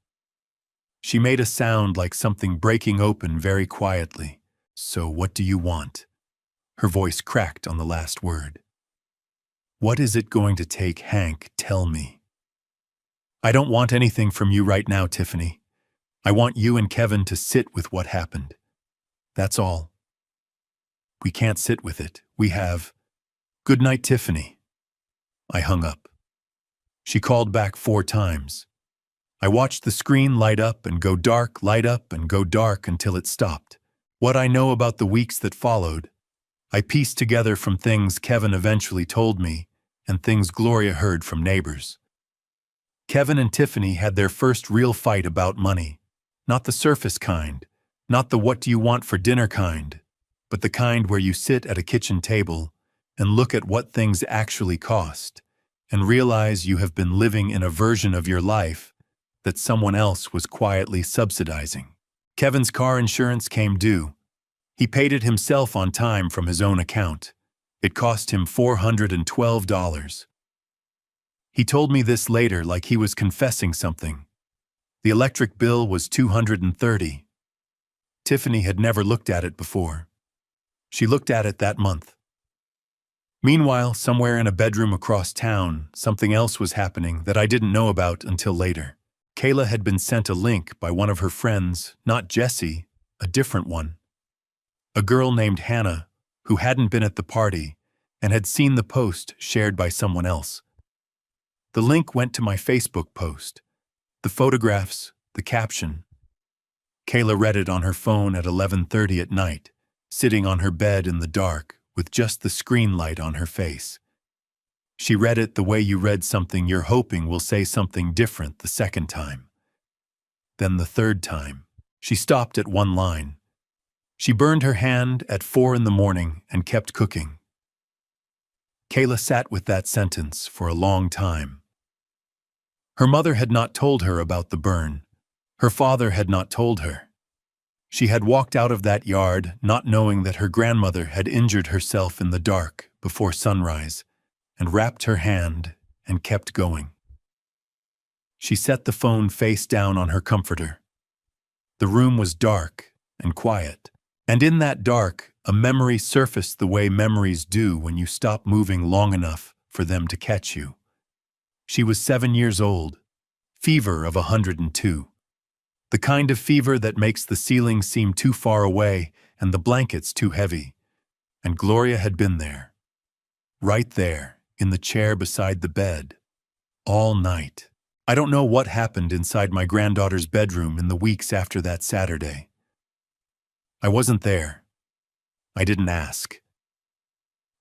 She made a sound like something breaking open very quietly. So what do you want? Her voice cracked on the last word. What is it going to take, Hank? Tell me. I don't want anything from you right now, Tiffany. I want you and Kevin to sit with what happened. That's all. We can't sit with it. We have. Good night, Tiffany. I hung up. She called back 4 times. I watched the screen light up and go dark, light up and go dark until it stopped. What I know about the weeks that followed, I pieced together from things Kevin eventually told me and things Gloria heard from neighbors. Kevin and Tiffany had their first real fight about money. Not the surface kind, not the what do you want for dinner kind, but the kind where you sit at a kitchen table and look at what things actually cost and realize you have been living in a version of your life that someone else was quietly subsidizing. Kevin's car insurance came due. He paid it himself on time from his own account. It cost him $412. He told me this later like he was confessing something. The electric bill was $230. Tiffany had never looked at it before. She looked at it that month. Meanwhile, somewhere in a bedroom across town, something else was happening that I didn't know about until later. Kayla had been sent a link by one of her friends, not Jessie, a different one. A girl named Hannah, who hadn't been at the party and had seen the post shared by someone else. The link went to my Facebook post. The photographs, the caption. Kayla read it on her phone at 11:30 at night, sitting on her bed in the dark with just the screen light on her face. She read it the way you read something you're hoping will say something different the second time. Then the third time, she stopped at one line. She burned her hand at 4 in the morning and kept cooking. Kayla sat with that sentence for a long time. Her mother had not told her about the burn. Her father had not told her. She had walked out of that yard not knowing that her grandmother had injured herself in the dark before sunrise and wrapped her hand and kept going. She set the phone face down on her comforter. The room was dark and quiet, and in that dark, a memory surfaced the way memories do when you stop moving long enough for them to catch you. She was 7 years old, fever of 102. The kind of fever that makes the ceiling seem too far away and the blankets too heavy. And Gloria had been there. Right there, in the chair beside the bed. All night. I don't know what happened inside my granddaughter's bedroom in the weeks after that Saturday. I wasn't there. I didn't ask.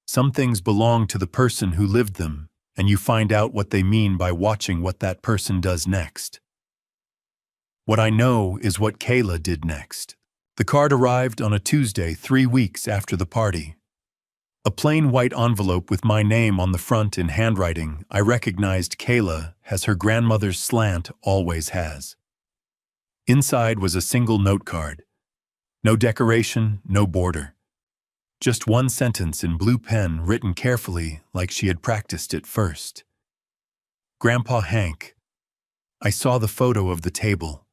Some things belong to the person who lived them, and you find out what they mean by watching what that person does next. What I know is what Kayla did next. The card arrived on a Tuesday 3 weeks after the party. A plain white envelope with my name on the front in handwriting I recognized Kayla as her grandmother's slant always has. Inside was a single note card. No decoration, no border. Just one sentence in blue pen written carefully like she had practiced it first. Grandpa Hank, I saw the photo of the table.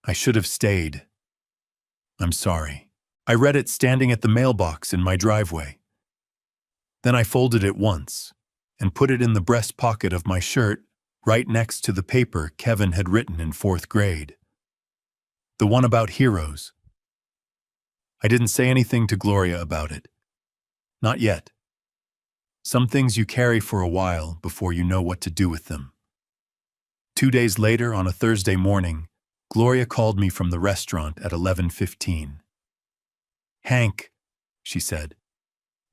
I should have stayed. I'm sorry. I read it standing at the mailbox in my driveway. Then I folded it once and put it in the breast pocket of my shirt right next to the paper Kevin had written in 4th grade. The one about heroes. I didn't say anything to Gloria about it. Not yet. Some things you carry for a while before you know what to do with them. 2 days later, on a Thursday morning, Gloria called me from the restaurant at 11:15. "Hank," she said,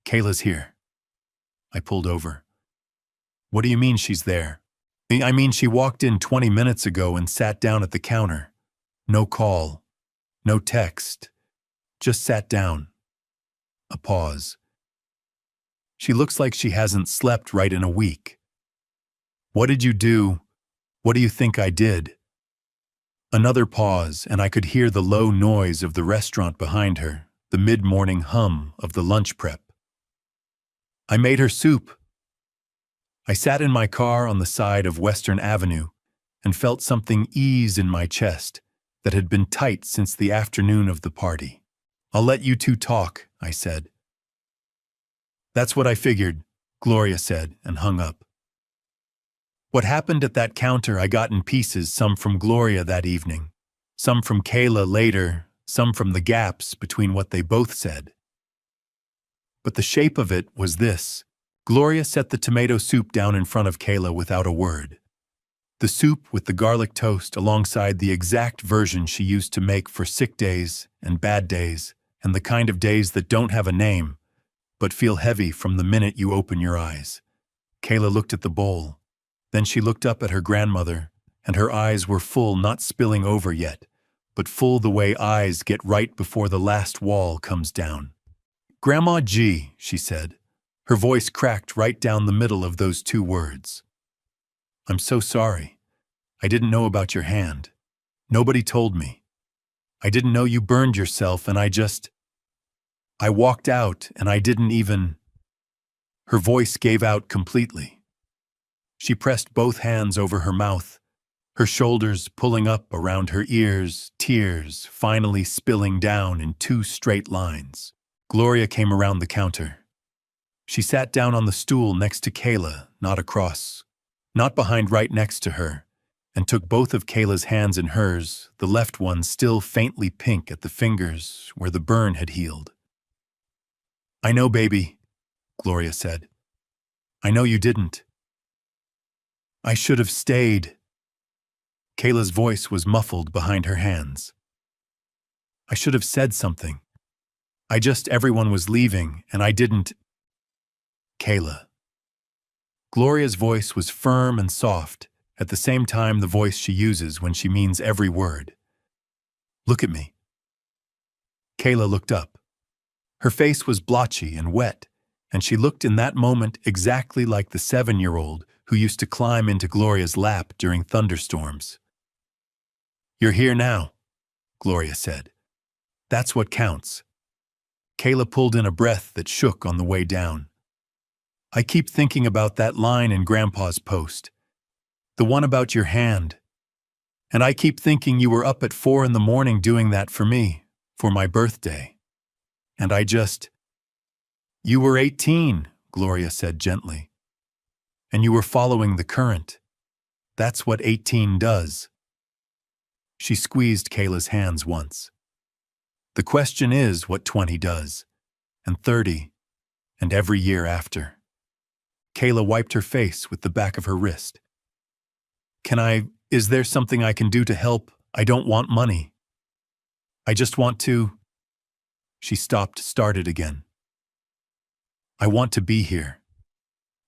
"Kayla's here." I pulled over. "What do you mean she's there?" "I mean she walked in 20 minutes ago and sat down at the counter. No call, no text, just sat down." A pause. "She looks like she hasn't slept right in a week." "What did you do? What do you think I did?" Another pause, and I could hear the low noise of the restaurant behind her, the mid-morning hum of the lunch prep. "I made her soup." I sat in my car on the side of Western Avenue and felt something ease in my chest that had been tight since the afternoon of the party. "I'll let you two talk," I said. "That's what I figured," Gloria said and hung up. What happened at that counter I got in pieces, some from Gloria that evening, some from Kayla later, some from the gaps between what they both said. But the shape of it was this. Gloria set the tomato soup down in front of Kayla without a word. The soup with the garlic toast alongside the exact version she used to make for sick days and bad days and the kind of days that don't have a name, but feel heavy from the minute you open your eyes. Kayla looked at the bowl. Then she looked up at her grandmother, and her eyes were full, not spilling over yet, but full the way eyes get right before the last wall comes down. "Grandma G," she said. Her voice cracked right down the middle of those two words. "I'm so sorry. I didn't know about your hand. Nobody told me. I didn't know you burned yourself, and I walked out, and I didn't even..." Her voice gave out completely. She pressed both hands over her mouth, her shoulders pulling up around her ears, tears finally spilling down in 2 straight lines. Gloria came around the counter. She sat down on the stool next to Kayla, not across, not behind, right next to her, and took both of Kayla's hands in hers, the left one still faintly pink at the fingers where the burn had healed. "I know, baby," Gloria said. "I know you didn't. I should have stayed." Kayla's voice was muffled behind her hands. "I should have said something. Everyone was leaving, and I didn't..." "Kayla." Gloria's voice was firm and soft, at the same time the voice she uses when she means every word. "Look at me." Kayla looked up. Her face was blotchy and wet, and she looked in that moment exactly like the 7-year-old who used to climb into Gloria's lap during thunderstorms. "You're here now," Gloria said. "That's what counts." Kayla pulled in a breath that shook on the way down. "I keep thinking about that line in Grandpa's post, the one about your hand. And I keep thinking you were up at 4 in the morning doing that for me, for my birthday. And You were 18, Gloria said gently. And you were following the current. That's what 18 does." She squeezed Kayla's hands once. "The question is what 20 does, and 30, and every year after." Kayla wiped her face with the back of her wrist. Is there something I can do to help? I don't want money. I just want to..." She started again. "I want to be here,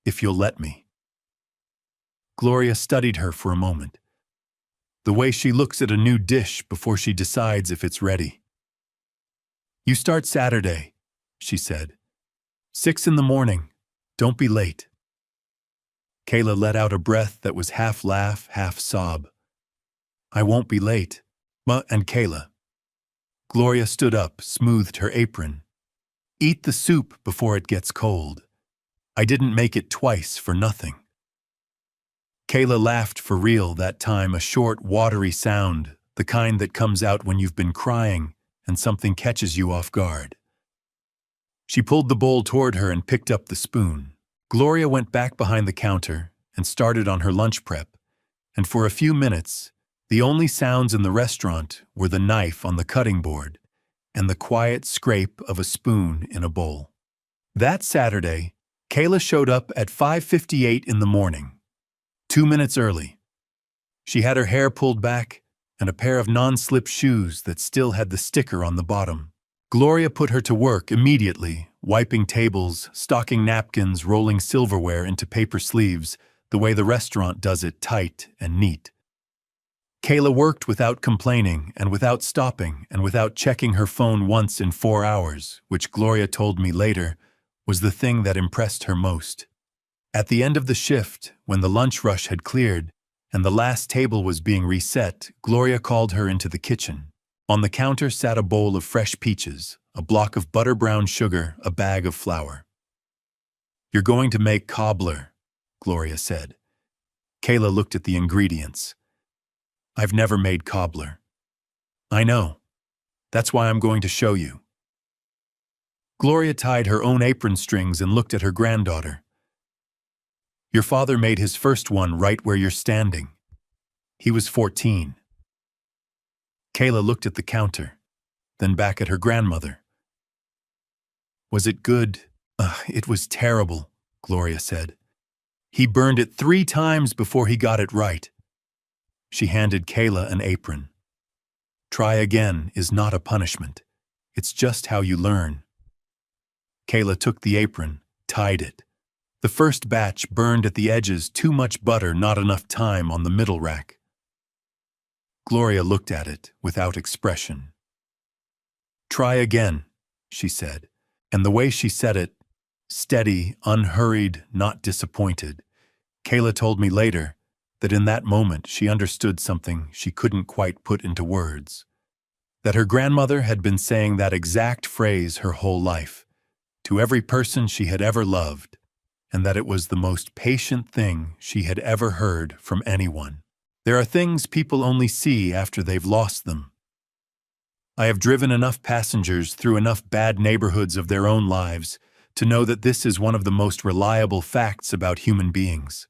if you'll let me." Gloria studied her for a moment, the way she looks at a new dish before she decides if it's ready. "You start Saturday," she said. 6 in the morning. Don't be late." Kayla let out a breath that was half laugh, half sob. "I won't be late. And Kayla." Gloria stood up, smoothed her apron. "Eat the soup before it gets cold. I didn't make it twice for nothing." Kayla laughed for real that time, a short, watery sound, the kind that comes out when you've been crying and something catches you off guard. She pulled the bowl toward her and picked up the spoon. Gloria went back behind the counter and started on her lunch prep, and for a few minutes, the only sounds in the restaurant were the knife on the cutting board and the quiet scrape of a spoon in a bowl. That Saturday, Kayla showed up at 5:58 in the morning, 2 minutes early. She had her hair pulled back and a pair of non-slip shoes that still had the sticker on the bottom. Gloria put her to work immediately, wiping tables, stocking napkins, rolling silverware into paper sleeves, the way the restaurant does it, tight and neat. Kayla worked without complaining and without stopping and without checking her phone once in 4 hours, which Gloria told me later was the thing that impressed her most. At the end of the shift, when the lunch rush had cleared and the last table was being reset, Gloria called her into the kitchen. On the counter sat a bowl of fresh peaches, a block of butter-brown sugar, a bag of flour. "You're going to make cobbler," Gloria said. Kayla looked at the ingredients. "I've never made cobbler." "I know. That's why I'm going to show you." Gloria tied her own apron strings and looked at her granddaughter. "Your father made his first one right where you're standing. He was 14. Kayla looked at the counter, then back at her grandmother. "Was it good?" It was terrible," Gloria said. "He burned it 3 times before he got it right." She handed Kayla an apron. "Try again is not a punishment. It's just how you learn." Kayla took the apron, tied it. The first batch burned at the edges, too much butter, not enough time on the middle rack. Gloria looked at it without expression. "Try again," she said, and the way she said it, steady, unhurried, not disappointed. Kayla told me later that in that moment she understood something she couldn't quite put into words. That her grandmother had been saying that exact phrase her whole life, to every person she had ever loved, and that it was the most patient thing she had ever heard from anyone. There are things people only see after they've lost them. I have driven enough passengers through enough bad neighborhoods of their own lives to know that this is one of the most reliable facts about human beings.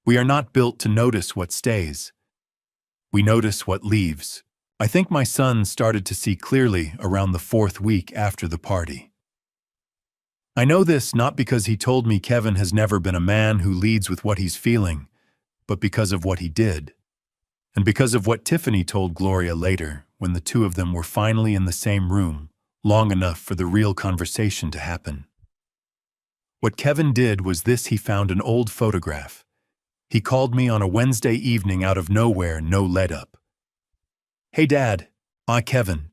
We are not built to notice what stays. We notice what leaves. I think my son started to see clearly around the 4th week after the party. I know this not because he told me Kevin has never been a man who leads with what he's feeling, but because of what he did. And because of what Tiffany told Gloria later, when the two of them were finally in the same room, long enough for the real conversation to happen. What Kevin did was this: he found an old photograph. He called me on a Wednesday evening out of nowhere, no let-up. "Hey, Dad. Kevin."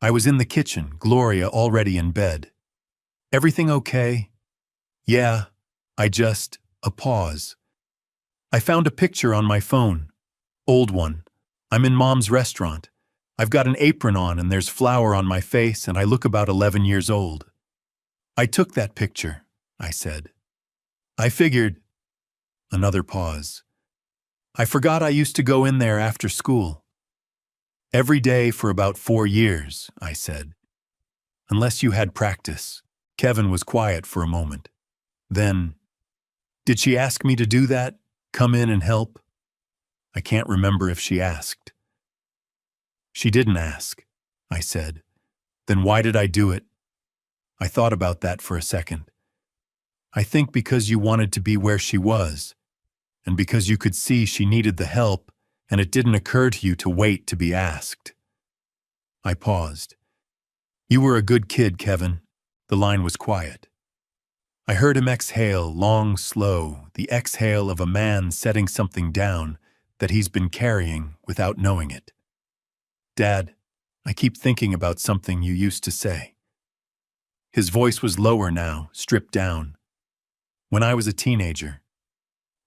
I was in the kitchen, Gloria already in bed. "Everything okay?" "Yeah, a pause. I found a picture on my phone. Old one. I'm in Mom's restaurant. I've got an apron on and there's flour on my face and I look about 11 years old." "I took that picture," I said. "I figured." Another pause. "I forgot I used to go in there after school." "Every day for about 4 years," I said. "Unless you had practice." Kevin was quiet for a moment. Then, "Did she ask me to do that? Come in and help?" I can't remember if she asked. "She didn't ask," I said. "Then why did I do it?" I thought about that for a second. "I think because you wanted to be where she was, and because you could see she needed the help, and it didn't occur to you to wait to be asked." I paused. "You were a good kid, Kevin." The line was quiet. I heard him exhale, long, slow, the exhale of a man setting something down that he's been carrying without knowing it. "Dad, I keep thinking about something you used to say." His voice was lower now, stripped down. "When I was a teenager,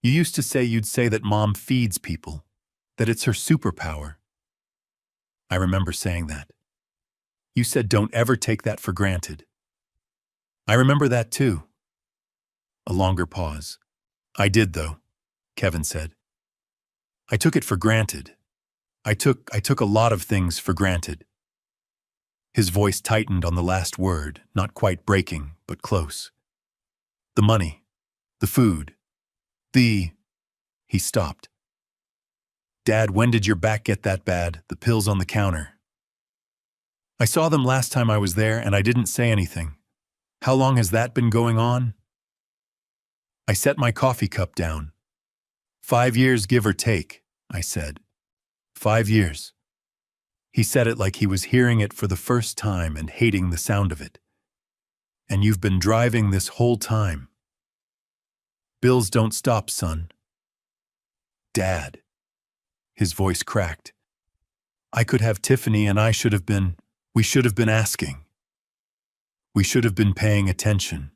you used to say you'd say that Mom feeds people, that it's her superpower." I remember saying that. "You said don't ever take that for granted." I remember that too. A longer pause. "I did, though. Kevin said. I took it for granted. I took a lot of things for granted. His voice tightened on the last word, not quite breaking, but close. The money, the food, He stopped. Dad, when did your back get that bad? The pills on the counter. I saw them last time I was there and I didn't say anything. How long has that been going on? I set my coffee cup down. 5 years, give or take, I said. 5 years. He said it like he was hearing it for the first time and hating the sound of it. And you've been driving this whole time. Bills don't stop, son. Dad. His voice cracked. I could have Tiffany and we should have been asking. We should have been paying attention.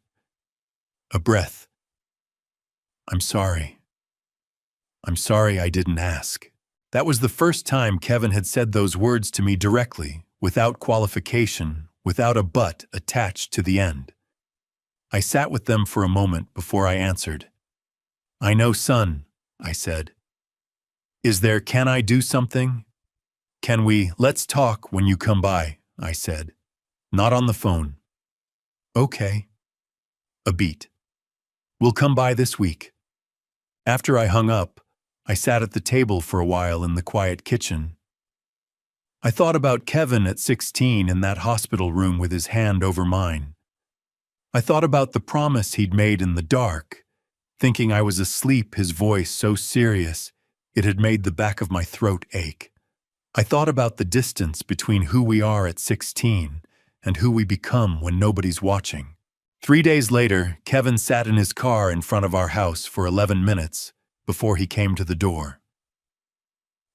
A breath. I'm sorry. I'm sorry I didn't ask. That was the first time Kevin had said those words to me directly, without qualification, without a but attached to the end. I sat with them for a moment before I answered. I know, son, I said. Can I do something? Let's talk when you come by, I said. Not on the phone. Okay. A beat. We'll come by this week. After I hung up, I sat at the table for a while in the quiet kitchen. I thought about Kevin at 16 in that hospital room with his hand over mine. I thought about the promise he'd made in the dark, thinking I was asleep, his voice so serious, it had made the back of my throat ache. I thought about the distance between who we are at 16 and who we become when nobody's watching. 3 days later, Kevin sat in his car in front of our house for 11 minutes before he came to the door.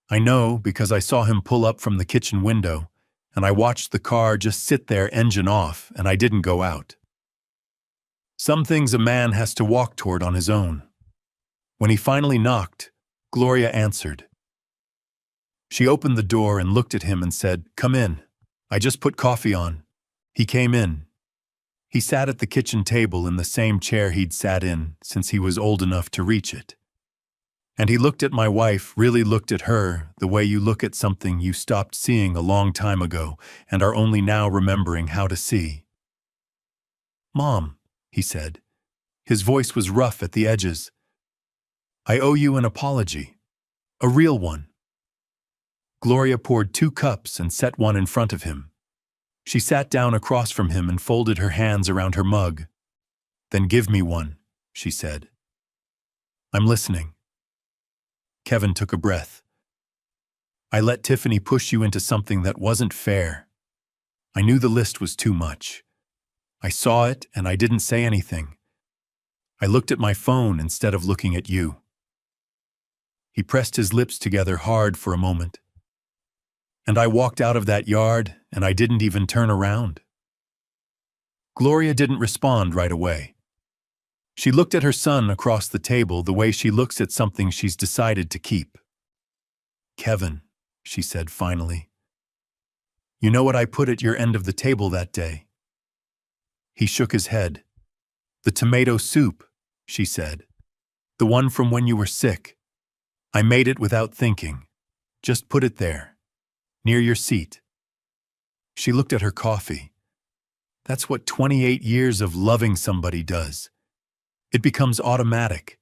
I know because I saw him pull up from the kitchen window, and I watched the car just sit there engine off, and I didn't go out. Some things a man has to walk toward on his own. When he finally knocked, Gloria answered. She opened the door and looked at him and said, "Come in. I just put coffee on." He came in. He sat at the kitchen table in the same chair he'd sat in since he was old enough to reach it. And he looked at my wife, really looked at her, the way you look at something you stopped seeing a long time ago and are only now remembering how to see. "Mom," he said. His voice was rough at the edges. "I owe you an apology. A real one." Gloria poured 2 cups and set one in front of him. She sat down across from him and folded her hands around her mug. "Then give me one," she said. "I'm listening." Kevin took a breath. "I let Tiffany push you into something that wasn't fair. I knew the list was too much. I saw it and I didn't say anything. I looked at my phone instead of looking at you." He pressed his lips together hard for a moment. "And I walked out of that yard and I didn't even turn around." Gloria didn't respond right away. She looked at her son across the table the way she looks at something she's decided to keep. "Kevin," she said finally, "you know what I put at your end of the table that day?" He shook his head. "The tomato soup," she said. "The one from when you were sick. I made it without thinking. Just put it there, near your seat." She looked at her coffee. That's what 28 years of loving somebody does. It becomes automatic.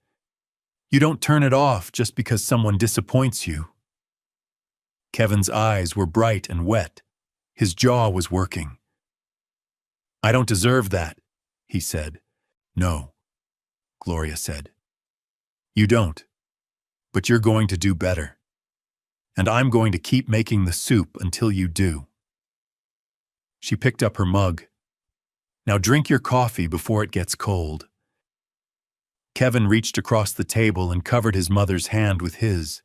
You don't turn it off just because someone disappoints you. Kevin's eyes were bright and wet. His jaw was working. "I don't deserve that," he said. "No," Gloria said. "You don't. But you're going to do better. And I'm going to keep making the soup until you do." She picked up her mug. "Now drink your coffee before it gets cold." Kevin reached across the table and covered his mother's hand with his.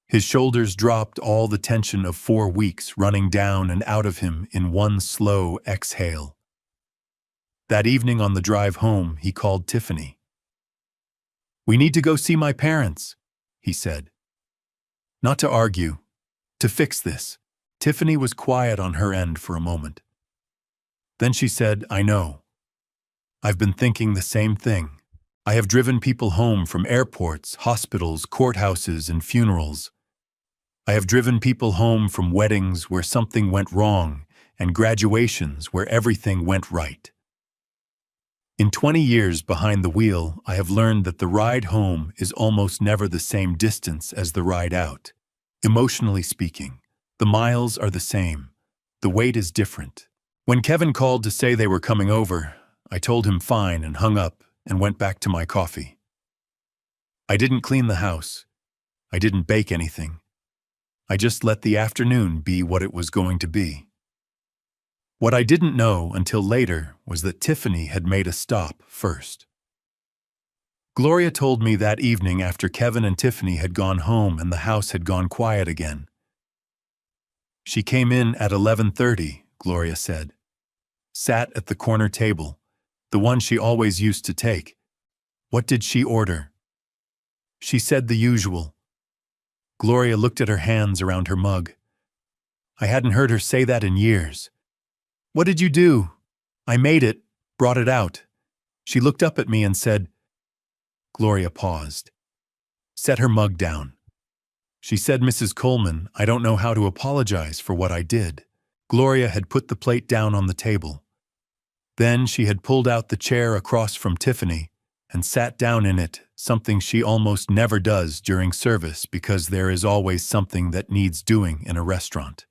His shoulders dropped, all the tension of 4 weeks running down and out of him in one slow exhale. That evening on the drive home, he called Tiffany. "We need to go see my parents," he said. "Not to argue, to fix this." Tiffany was quiet on her end for a moment. Then she said, "I know. I've been thinking the same thing." I have driven people home from airports, hospitals, courthouses, and funerals. I have driven people home from weddings where something went wrong and graduations where everything went right. In 20 years behind the wheel, I have learned that the ride home is almost never the same distance as the ride out. Emotionally speaking, the miles are the same. The wait is different. When Kevin called to say they were coming over, I told him fine and hung up and went back to my coffee. I didn't clean the house. I didn't bake anything. I just let the afternoon be what it was going to be. What I didn't know until later was that Tiffany had made a stop first. Gloria told me that evening after Kevin and Tiffany had gone home and the house had gone quiet again. She came in at 11:30, Gloria said. Sat at the corner table, the one she always used to take. What did she order? She said the usual. Gloria looked at her hands around her mug. I hadn't heard her say that in years. What did you do? I made it, brought it out. She looked up at me and said. Gloria paused. Set her mug down. She said, Mrs. Coleman, I don't know how to apologize for what I did. Gloria had put the plate down on the table. Then she had pulled out the chair across from Tiffany and sat down in it, something she almost never does during service because there is always something that needs doing in a restaurant.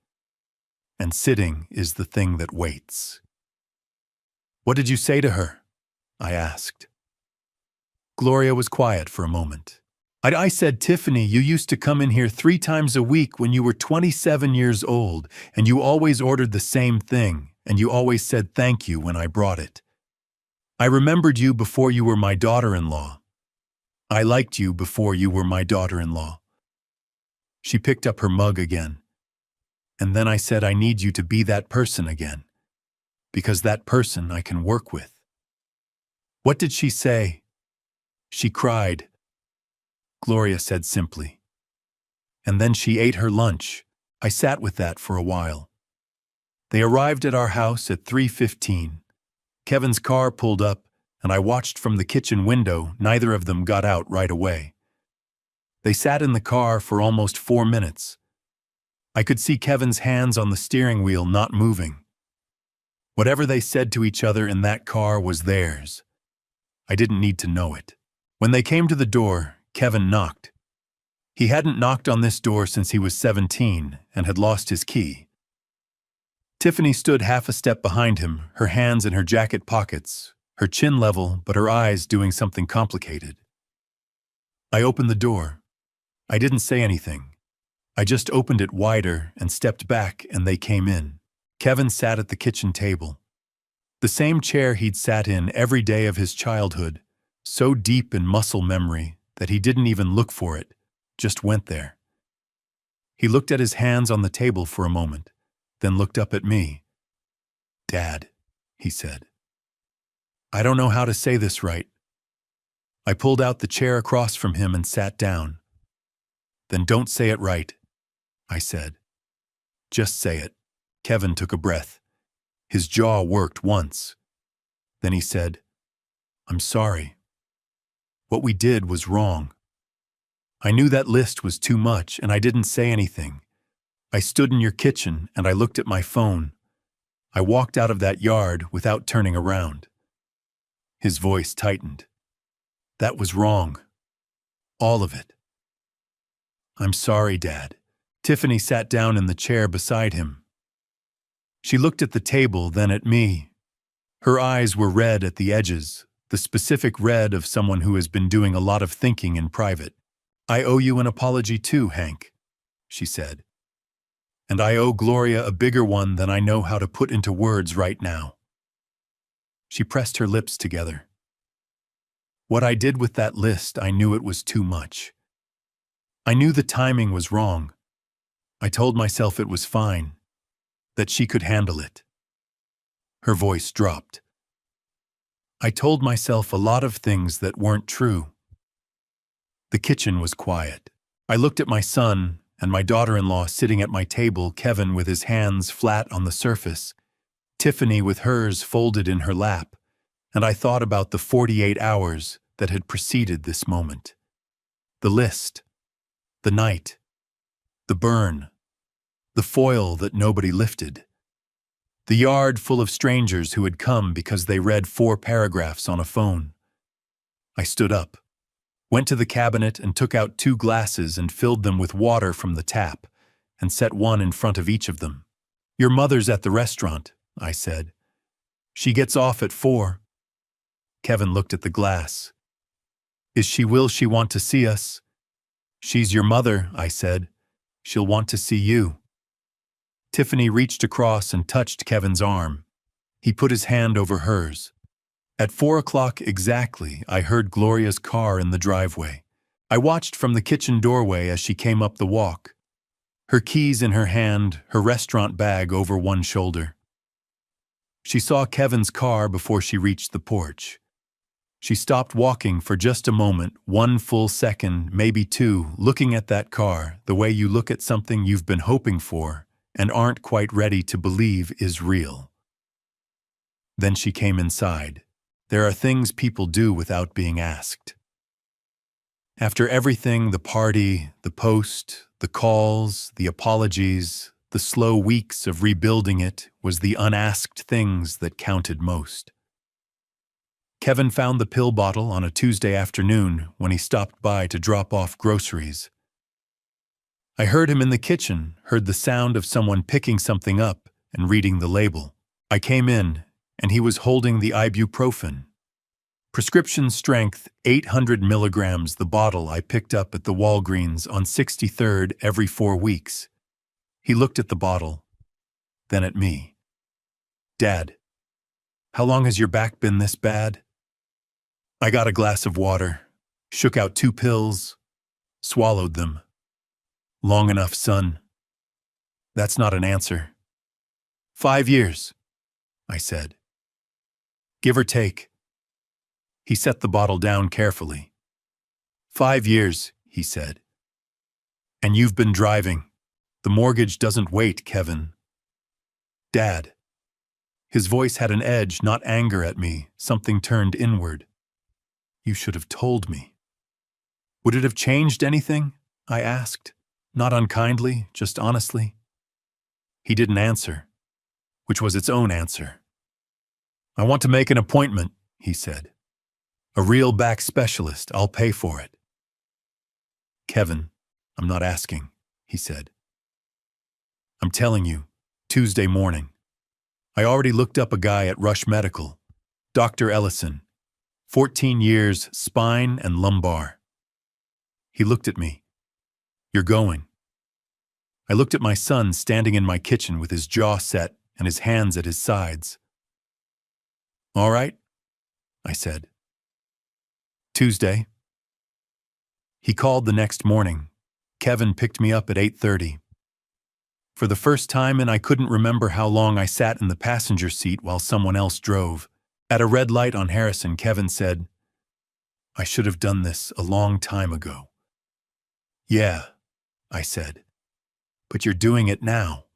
And sitting is the thing that waits. What did you say to her? I asked. Gloria was quiet for a moment. I said, Tiffany, you used to come in here 3 times a week when you were 27 years old, and you always ordered the same thing, and you always said thank you when I brought it. I remembered you before you were my daughter-in-law. I liked you before you were my daughter-in-law. She picked up her mug again. And then I said, I need you to be that person again, because that person I can work with. What did she say? She cried. Gloria said simply. And then she ate her lunch. I sat with that for a while. They arrived at our house at 3:15. Kevin's car pulled up, and I watched from the kitchen window. Neither of them got out right away. They sat in the car for almost 4 minutes. I could see Kevin's hands on the steering wheel not moving. Whatever they said to each other in that car was theirs. I didn't need to know it. When they came to the door, Kevin knocked. He hadn't knocked on this door since he was 17 and had lost his key. Tiffany stood half a step behind him, her hands in her jacket pockets, her chin level but her eyes doing something complicated. I opened the door. I didn't say anything. I just opened it wider and stepped back, and they came in. Kevin sat at the kitchen table. The same chair he'd sat in every day of his childhood, so deep in muscle memory that he didn't even look for it, just went there. He looked at his hands on the table for a moment, then looked up at me. Dad, he said. I don't know how to say this right. I pulled out the chair across from him and sat down. Then don't say it right, I said. Just say it. Kevin took a breath. His jaw worked once. Then he said, I'm sorry. What we did was wrong. I knew that list was too much, and I didn't say anything. I stood in your kitchen, and I looked at my phone. I walked out of that yard without turning around. His voice tightened. That was wrong. All of it. I'm sorry, Dad. Tiffany sat down in the chair beside him. She looked at the table, then at me. Her eyes were red at the edges, the specific red of someone who has been doing a lot of thinking in private. I owe you an apology too, Hank, she said. And I owe Gloria a bigger one than I know how to put into words right now. She pressed her lips together. What I did with that list, I knew it was too much. I knew the timing was wrong. I told myself it was fine, that she could handle it. Her voice dropped. I told myself a lot of things that weren't true. The kitchen was quiet. I looked at my son and my daughter-in-law sitting at my table, Kevin with his hands flat on the surface, Tiffany with hers folded in her lap, and I thought about the 48 hours that had preceded this moment. The list, the night, the burn, the foil that nobody lifted, the yard full of strangers who had come because they read 4 paragraphs on a phone. I stood up, went to the cabinet and took out 2 glasses and filled them with water from the tap and set one in front of each of them. "Your mother's at the restaurant," I said. "She gets off at 4. Kevin looked at the glass. Will she want to see us?" "She's your mother," I said. "She'll want to see you." Tiffany reached across and touched Kevin's arm. He put his hand over hers. At 4 o'clock exactly, I heard Gloria's car in the driveway. I watched from the kitchen doorway as she came up the walk, her keys in her hand, her restaurant bag over one shoulder. She saw Kevin's car before she reached the porch. She stopped walking for just a moment, 1 full second, maybe 2, looking at that car the way you look at something you've been hoping for and aren't quite ready to believe is real. Then she came inside. There are things people do without being asked. After everything, the party, the post, the calls, the apologies, the slow weeks of rebuilding it, was the unasked things that counted most. Kevin found the pill bottle on a Tuesday afternoon when he stopped by to drop off groceries. I heard him in the kitchen, heard the sound of someone picking something up and reading the label. I came in, and he was holding the ibuprofen. Prescription strength, 800 milligrams, the bottle I picked up at the Walgreens on 63rd every 4 weeks. He looked at the bottle, then at me. "Dad, how long has your back been this bad?" I got a glass of water, shook out 2 pills, swallowed them. "Long enough, son." "That's not an answer." 5 years, I said. "Give or take." He set the bottle down carefully. 5 years, he said. "And you've been driving. The mortgage doesn't wait, Kevin." "Dad." His voice had an edge, not anger at me, something turned inward. "You should have told me." "Would it have changed anything?" I asked, not unkindly, just honestly. He didn't answer, which was its own answer. "I want to make an appointment," he said. "A real back specialist. I'll pay for it." "Kevin, I'm not asking," he said. "I'm telling you, Tuesday morning. I already looked up a guy at Rush Medical, Dr. Ellison, 14 years, spine and lumbar." He looked at me. "You're going." I looked at my son standing in my kitchen with his jaw set and his hands at his sides. "All right," I said. "Tuesday." He called the next morning. Kevin picked me up at 8:30. For the first time, and I couldn't remember how long, I sat in the passenger seat while someone else drove. At a red light on Harrison, Kevin said, "I should have done this a long time ago." "Yeah," I said, "but you're doing it now."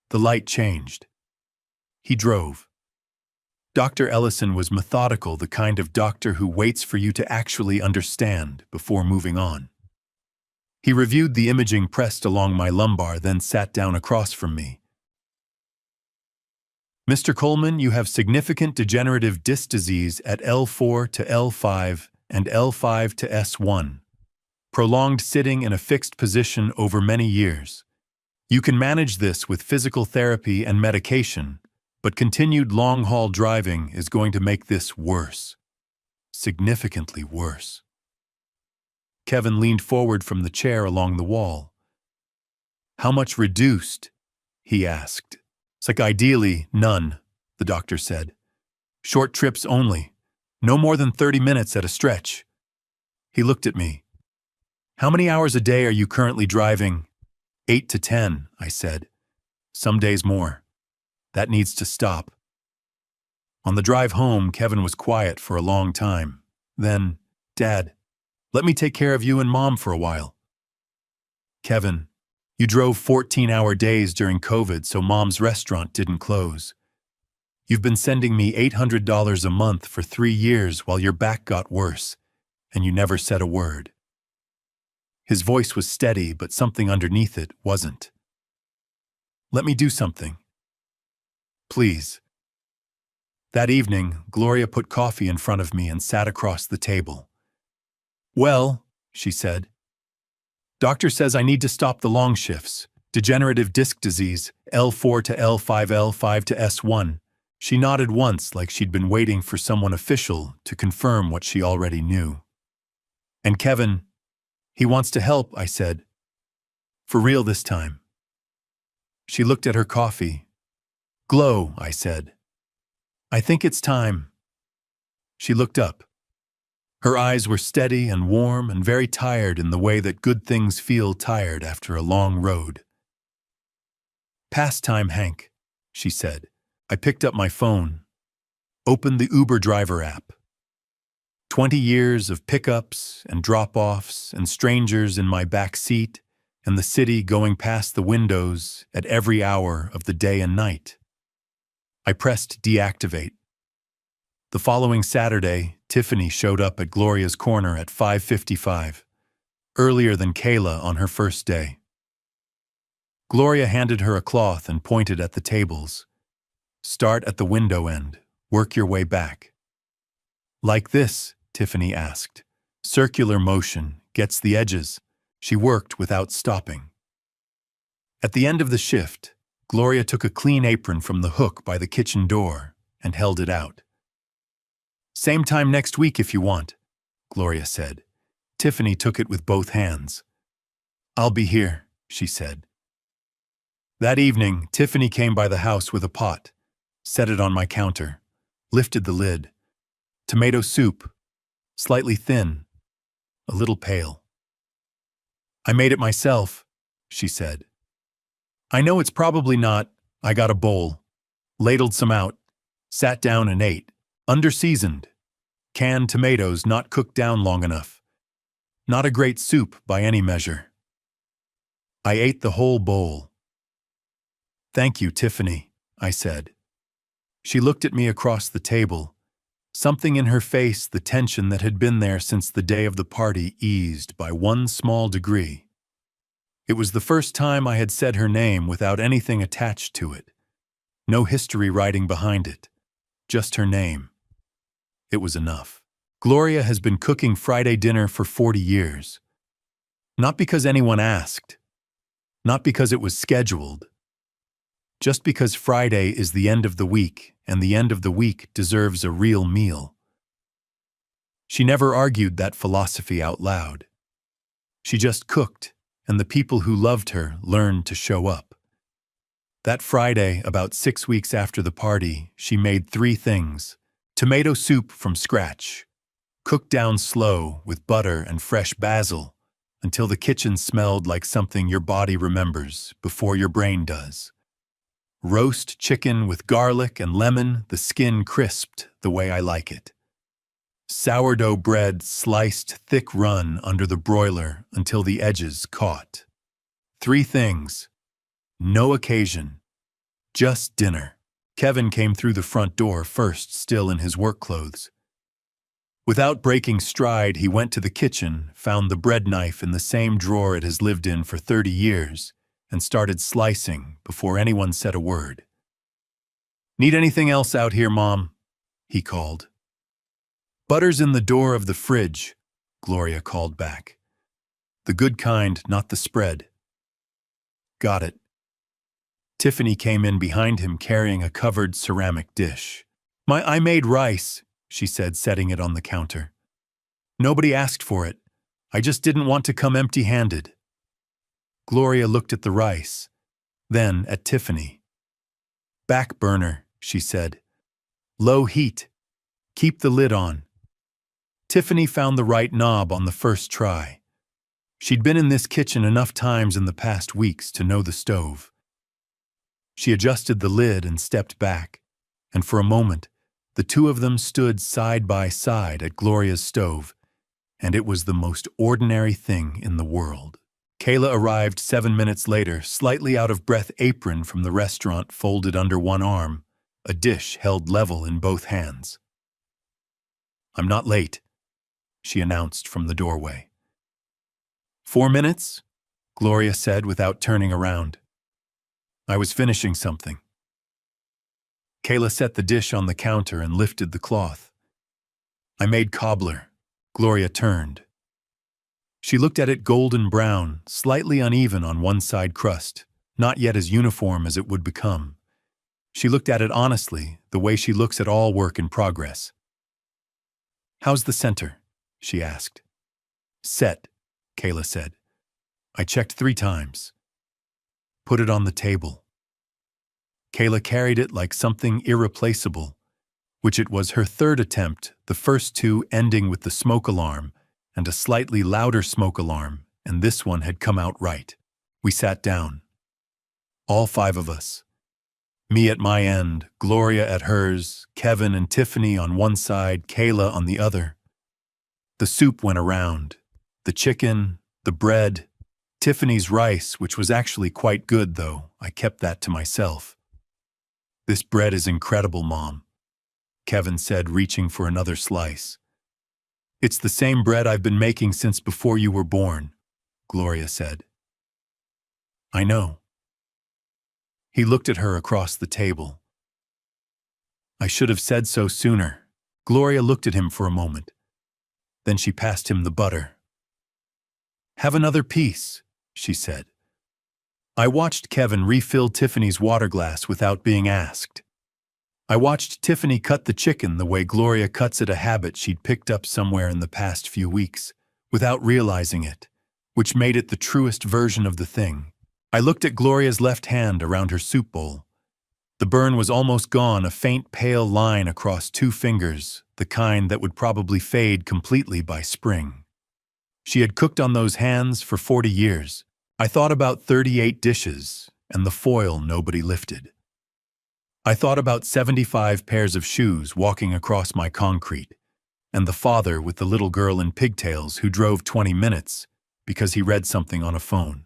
The light changed. He drove. Dr. Ellison was methodical, the kind of doctor who waits for you to actually understand before moving on. He reviewed the imaging pressed along my lumbar, then sat down across from me. "Mr. Coleman, you have significant degenerative disc disease at L4 to L5 and L5 to S1. Prolonged sitting in a fixed position over many years. You can manage this with physical therapy and medication, but continued long-haul driving is going to make this worse. Significantly worse." Kevin leaned forward from the chair along the wall. "How much reduced?" he asked. "It's like ideally none," the doctor said. "Short trips only. No more than 30 minutes at a stretch." He looked at me. "How many hours a day are you currently driving?" 8 to 10, I said. "Some days more. That needs to stop." On the drive home, Kevin was quiet for a long time. Then, "Dad, let me take care of you and Mom for a while." "Kevin, you drove 14-hour days during COVID so Mom's restaurant didn't close." You've been sending me $800 a month for 3 years while your back got worse, and you never said a word." His voice was steady, but something underneath it wasn't. "Let me do something. Please." That evening, Gloria put coffee in front of me and sat across the table. "Well," she said, "doctor says I need to stop the long shifts. Degenerative disc disease, L4 to L5, L5 to S1. She nodded once like she'd been waiting for someone official to confirm what she already knew. "And Kevin, he wants to help," I said. "For real this time." She looked at her coffee. "Glow," I said. "I think it's time." She looked up. Her eyes were steady and warm and very tired in the way that good things feel tired after a long road. "Past time, Hank," she said. I picked up my phone, opened the Uber driver app. 20 years of pickups and drop-offs and strangers in my back seat and the city going past the windows at every hour of the day and night. I pressed deactivate. The following Saturday, Tiffany showed up at Gloria's corner at 5:55, earlier than Kayla on her first day. Gloria handed her a cloth and pointed at the tables. "Start at the window end. Work your way back." "Like this?" Tiffany asked. "Circular motion, gets the edges." She worked without stopping. At the end of the shift, Gloria took a clean apron from the hook by the kitchen door and held it out. "Same time next week if you want," Gloria said. Tiffany took it with both hands. "I'll be here," she said. That evening, Tiffany came by the house with a pot, set it on my counter, lifted the lid. Tomato soup, slightly thin, a little pale. "I made it myself," she said. "I know it's probably not." I got a bowl, ladled some out, sat down and ate. Under-seasoned. Canned tomatoes not cooked down long enough. Not a great soup by any measure. I ate the whole bowl. "Thank you, Tiffany," I said. She looked at me across the table. Something in her face, the tension that had been there since the day of the party, eased by one small degree. It was the first time I had said her name without anything attached to it. No history writing behind it. Just her name. It was enough. Gloria has been cooking Friday dinner for 40 years. Not because anyone asked. Not because it was scheduled. Just because Friday is the end of the week, and the end of the week deserves a real meal. She never argued that philosophy out loud. She just cooked, and the people who loved her learned to show up. That Friday, about 6 weeks after the party, she made 3 things. Tomato soup from scratch, cooked down slow with butter and fresh basil until the kitchen smelled like something your body remembers before your brain does. Roast chicken with garlic and lemon, the skin crisped the way I like it. Sourdough bread sliced thick run under the broiler until the edges caught. 3 things. No occasion. Just dinner. Kevin came through the front door first, still in his work clothes. Without breaking stride, he went to the kitchen, found the bread knife in the same drawer it has lived in for 30 years, and started slicing before anyone said a word. "Need anything else out here, Mom?" he called. "Butter's in the door of the fridge," Gloria called back. "The good kind, not the spread." "Got it." Tiffany came in behind him carrying a covered ceramic dish. I made rice," she said, setting it on the counter. "Nobody asked for it. I just didn't want to come empty-handed." Gloria looked at the rice, then at Tiffany. "Back burner," she said. "Low heat. Keep the lid on." Tiffany found the right knob on the first try. She'd been in this kitchen enough times in the past weeks to know the stove. She adjusted the lid and stepped back, and for a moment, the two of them stood side by side at Gloria's stove, and it was the most ordinary thing in the world. Kayla arrived 7 minutes later, slightly out of breath, apron from the restaurant folded under one arm, a dish held level in both hands. "I'm not late," she announced from the doorway. "4 minutes?" Gloria said without turning around. "I was finishing something." Kayla set the dish on the counter and lifted the cloth. "I made cobbler." Gloria turned. She looked at it golden brown, slightly uneven on one side crust, not yet as uniform as it would become. She looked at it honestly, the way she looks at all work in progress. "How's the center?" she asked. "Set," Kayla said. "I checked 3 times." "Put it on the table." Kayla carried it like something irreplaceable, which it was her 3rd attempt, the first 2 ending with the smoke alarm and a slightly louder smoke alarm, and this one had come out right. We sat down. All 5 of us. Me at my end, Gloria at hers, Kevin and Tiffany on one side, Kayla on the other. The soup went around. The chicken, the bread, Tiffany's rice, which was actually quite good, though I kept that to myself. "This bread is incredible, Mom," Kevin said, reaching for another slice. "It's the same bread I've been making since before you were born," Gloria said. "I know." He looked at her across the table. "I should have said so sooner." Gloria looked at him for a moment. Then she passed him the butter. "Have another piece," she said. I watched Kevin refill Tiffany's water glass without being asked. I watched Tiffany cut the chicken the way Gloria cuts it, a habit she'd picked up somewhere in the past few weeks, without realizing it, which made it the truest version of the thing. I looked at Gloria's left hand around her soup bowl. The burn was almost gone, a faint pale line across 2 fingers, the kind that would probably fade completely by spring. She had cooked on those hands for 40 years. I thought about 38 dishes and the foil nobody lifted. I thought about 75 pairs of shoes walking across my concrete, and the father with the little girl in pigtails who drove 20 minutes because he read something on a phone.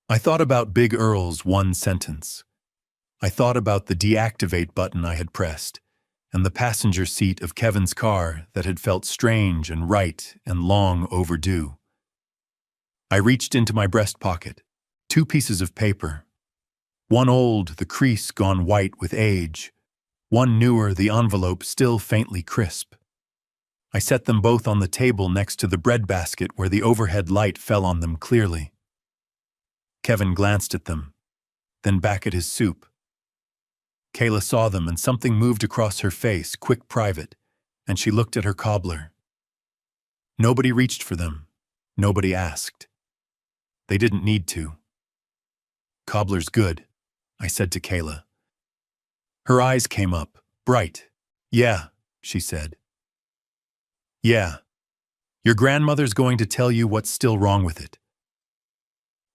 I thought about Big Earl's one sentence. I thought about the deactivate button I had pressed, and the passenger seat of Kevin's car that had felt strange and right and long overdue. I reached into my breast pocket. 2 pieces of paper. One old, the crease gone white with age. One newer, the envelope still faintly crisp. I set them both on the table next to the breadbasket where the overhead light fell on them clearly. Kevin glanced at them, then back at his soup. Kayla saw them and something moved across her face, quick private, and she looked at her cobbler. Nobody reached for them. Nobody asked. They didn't need to. "Cobbler's good," I said to Kayla. Her eyes came up, bright. "Yeah," she said. "Yeah. Your grandmother's going to tell you what's still wrong with it."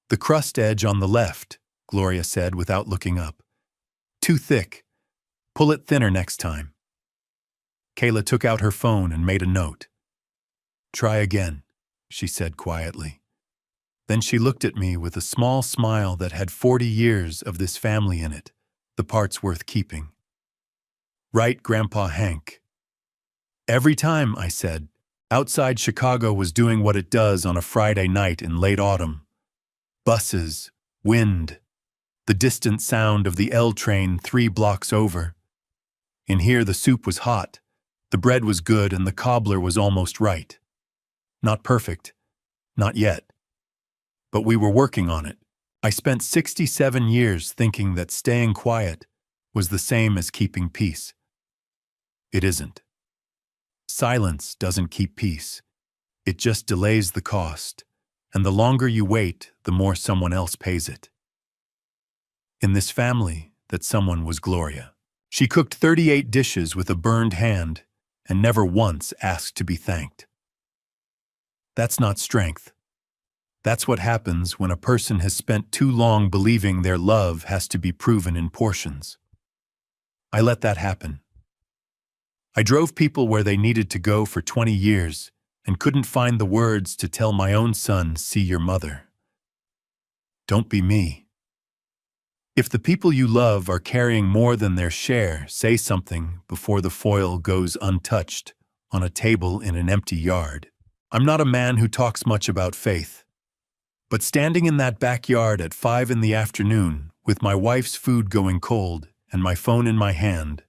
"The crust edge on the left," Gloria said without looking up. "Too thick. Pull it thinner next time." Kayla took out her phone and made a note. "Try again," she said quietly. Then she looked at me with a small smile that had 40 years of this family in it, the parts worth keeping. "Right, Grandpa Hank." "Every time," I said. Outside Chicago was doing what it does on a Friday night in late autumn. Buses, wind, the distant sound of the L train 3 blocks over. In here the soup was hot, the bread was good, and the cobbler was almost right. Not perfect, not yet. But we were working on it. I spent 67 years thinking that staying quiet was the same as keeping peace. It isn't. Silence doesn't keep peace. It just delays the cost, and the longer you wait, the more someone else pays it. In this family, that someone was Gloria. She cooked 38 dishes with a burned hand and never once asked to be thanked. That's not strength. That's what happens when a person has spent too long believing their love has to be proven in portions. I let that happen. I drove people where they needed to go for 20 years and couldn't find the words to tell my own son, "See your mother." Don't be me. If the people you love are carrying more than their share, say something before the foil goes untouched on a table in an empty yard. I'm not a man who talks much about faith, but standing in that backyard at 5 in the afternoon with my wife's food going cold and my phone in my hand,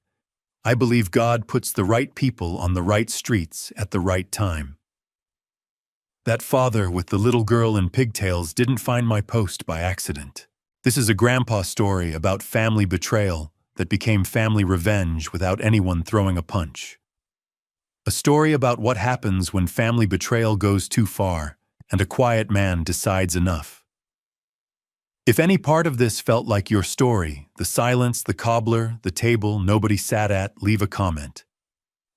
I believe God puts the right people on the right streets at the right time. That father with the little girl in pigtails didn't find my post by accident. This is a grandpa story about family betrayal that became family revenge without anyone throwing a punch. A story about what happens when family betrayal goes too far and a quiet man decides enough. If any part of this felt like your story, the silence, the cobbler, the table nobody sat at, leave a comment.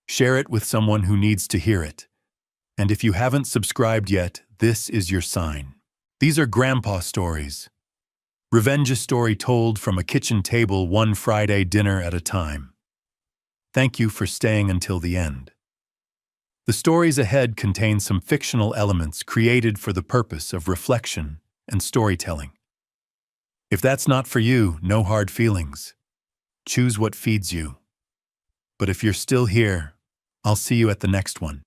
Share it with someone who needs to hear it. And if you haven't subscribed yet, this is your sign. These are grandpa stories. Revenge, a story told from a kitchen table, one Friday dinner at a time. Thank you for staying until the end. The stories ahead contain some fictional elements created for the purpose of reflection and storytelling. If that's not for you, no hard feelings. Choose what feeds you. But if you're still here, I'll see you at the next one.